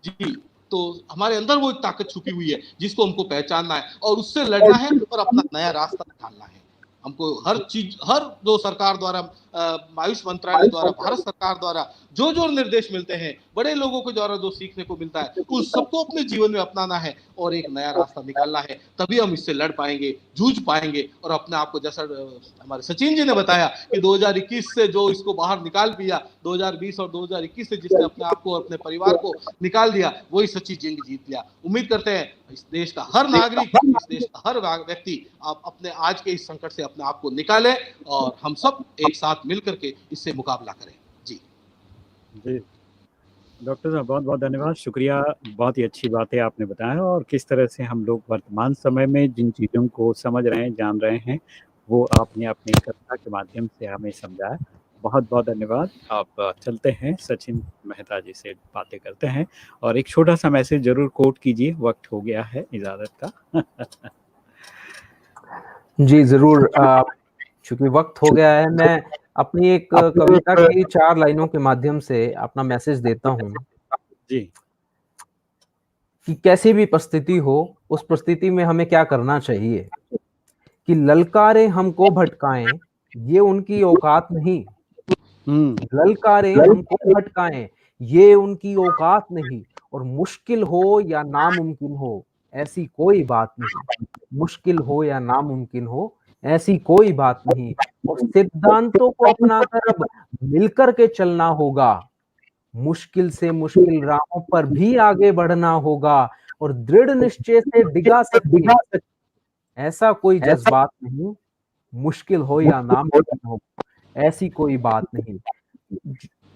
जी, तो हमारे अंदर वो एक ताकत छुपी हुई है जिसको हमको पहचानना है और उससे लड़ना है और अपना नया रास्ता निकालना है। हमको हर चीज, हर जो सरकार द्वारा, आयुष मंत्रालय द्वारा, भारत सरकार द्वारा जो जो निर्देश मिलते हैं, बड़े लोगों के द्वारा जो सीखने को मिलता है, उस सबको अपने जीवन में अपनाना है और एक नया रास्ता निकालना है। तभी हम इससे लड़ पाएंगे, जूझ पाएंगे और अपने आप को, जैसा हमारे सचिन जी ने बताया कि 2021 से जो इसको बाहर निकाल दिया, 2020 और 2021 से जिसने अपने आप को और अपने परिवार को निकाल दिया, वही सच्ची जंग जीत लिया। उम्मीद करते हैं इस देश का हर नागरिक, इस देश का हर व्यक्ति आप अपने आज के इस संकट से अपने आप को निकाले और हम सब एक साथ मिलकर के इससे मुकाबला करें। जी जी डॉक्टर साहब, बहुत बहुत धन्यवाद, शुक्रिया। बहुत ही अच्छी बातें आपने बताया और किस तरह से हम लोग वर्तमान समय में जिन चीज़ों को समझ रहे हैं, जान रहे हैं, वो आपने अपनी कथा के माध्यम से हमें समझाया। बहुत बहुत धन्यवाद। आप चलते हैं, सचिन मेहता जी से बातें करते हैं और एक छोटा सा मैसेज जरूर कोट कीजिए, वक्त हो गया है इजाज़त का। जी जरूर, चूंकि वक्त हो गया है, मैं अपनी एक कविता की 4 लाइनों के माध्यम से अपना मैसेज देता हूँ जी। कि कैसी भी परिस्थिति हो, उस परिस्थिति में हमें क्या करना चाहिए। कि ललकारे हमको भटकाएं, ये उनकी औकात नहीं। ललकारे हमको भटकाएं, ये उनकी औकात नहीं। और मुश्किल हो या नामुमकिन हो, ऐसी कोई बात नहीं। मुश्किल हो या नामुमकिन हो, ऐसी कोई बात नहीं। और सिद्धांतों को अपनाकर अब मिलकर के चलना होगा। मुश्किल से मुश्किल राहों पर भी आगे बढ़ना होगा और दृढ़ निश्चय से डिगा सकते, ऐसा कोई जज्बात नहीं। मुश्किल हो या नामुमकिन हो, ऐसी कोई बात नहीं।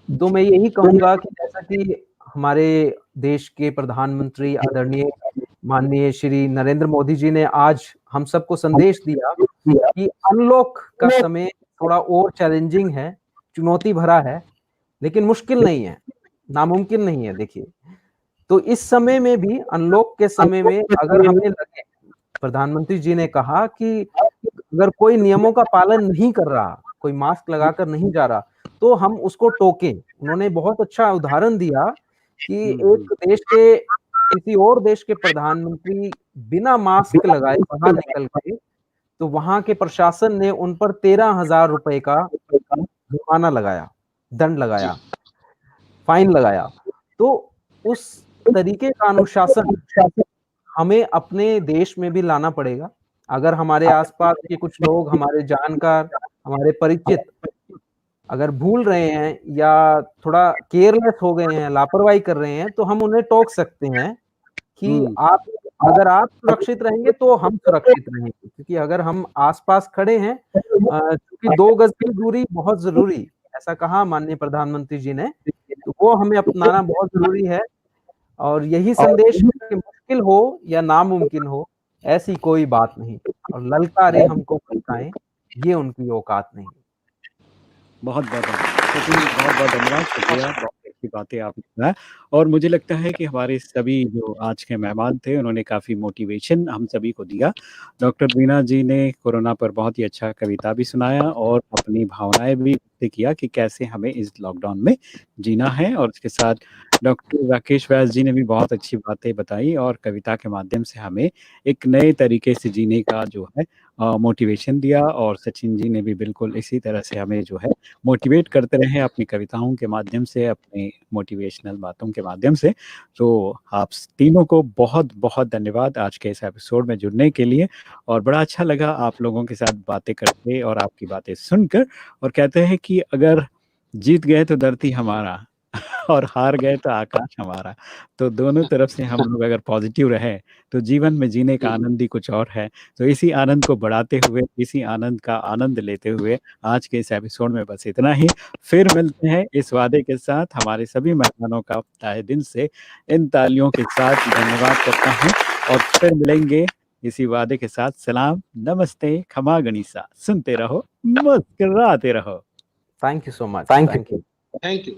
तो मैं यही कहूंगा कि जैसा कि हमारे देश के प्रधानमंत्री आदरणीय माननीय श्री नरेंद्र मोदी जी ने आज हम सबको संदेश दिया कि अनलॉक का समय थोड़ा और चैलेंजिंग है, चुनौती भरा है, लेकिन मुश्किल नहीं है, नामुमकिन नहीं है। देखिए, तो इस समय में भी, अनलॉक के समय में अगर हमें लगे, प्रधानमंत्री जी ने कहा कि अगर कोई नियमों का पालन नहीं कर रहा, कोई मास्क लगाकर नहीं जा रहा, तो हम उसको टोकें। उन्होंने बहुत अच्छा उदाहरण दिया कि एक देश के, किसी और देश के प्रधानमंत्री बिना मास्क लगाए बाहर निकल गए, तो वहां के प्रशासन ने उन पर 13,000 रुपए का जुर्माना लगाया, दंड लगाया, फाइन लगाया। तो उस तरीके का अनुशासन हमें अपने देश में भी लाना पड़ेगा। अगर हमारे आसपास के कुछ लोग, हमारे जानकार, हमारे परिचित अगर भूल रहे हैं या थोड़ा केयरलेस हो गए हैं, लापरवाही कर रहे हैं, तो हम उन्हें टोक सकते हैं कि आप, अगर आप सुरक्षित रहेंगे तो हम सुरक्षित रहेंगे। क्योंकि अगर हम आसपास खड़े हैं, क्योंकि 2 गज की दूरी बहुत जरूरी, ऐसा कहा माननीय प्रधानमंत्री जी ने, तो वो हमें अपनाना बहुत जरूरी है। और यही संदेश है कि मुश्किल हो या नामुमकिन हो, ऐसी कोई बात नहीं। और ललकारे हमको भटकाएं, ये उनकी औकात नहीं। बहुत बहुत धन्यवाद, शुक्रिया, बहुत अच्छी बातें आपने बताया। और मुझे लगता है कि हमारे सभी जो आज के मेहमान थे, उन्होंने काफ़ी मोटिवेशन हम सभी को दिया। डॉक्टर वीणा जी ने कोरोना पर बहुत ही अच्छा कविता भी सुनाया और अपनी भावनाएं भी व्यक्त किया कि कैसे हमें इस लॉकडाउन में जीना है। और इसके साथ डॉक्टर राकेश व्यास जी ने भी बहुत अच्छी बातें बताई और कविता के माध्यम से हमें एक नए तरीके से जीने का जो है मोटिवेशन दिया, और सचिन जी ने भी बिल्कुल इसी तरह से हमें जो है मोटिवेट करते रहे अपनी कविताओं के माध्यम से, अपने मोटिवेशनल बातों के माध्यम से। तो आप तीनों को बहुत बहुत धन्यवाद आज के इस एपिसोड में जुड़ने के लिए, और बड़ा अच्छा लगा आप लोगों के साथ बातें करके और आपकी बातें सुनकर। और कहते हैं कि अगर जीत गए तो धरती हमारा और हार गए तो आकाश हमारा। तो दोनों तरफ से हम लोग अगर पॉजिटिव रहे तो जीवन में जीने का आनंद ही कुछ और है। तो इसी आनंद को बढ़ाते हुए, इसी आनंद का आनंद लेते हुए आज के इस एपिसोड में बस इतना ही। फिर मिलते हैं इस वादे के साथ। हमारे सभी मेहमानों का तहे दिल से इन तालियों के साथ धन्यवाद करता हूँ, और फिर मिलेंगे इसी वादे के साथ। सलाम, नमस्ते, खमा गनीसा। सुनते रहो, मुस्कुराते रहो। Thank you so much. Thank you. Thank you. Thank you.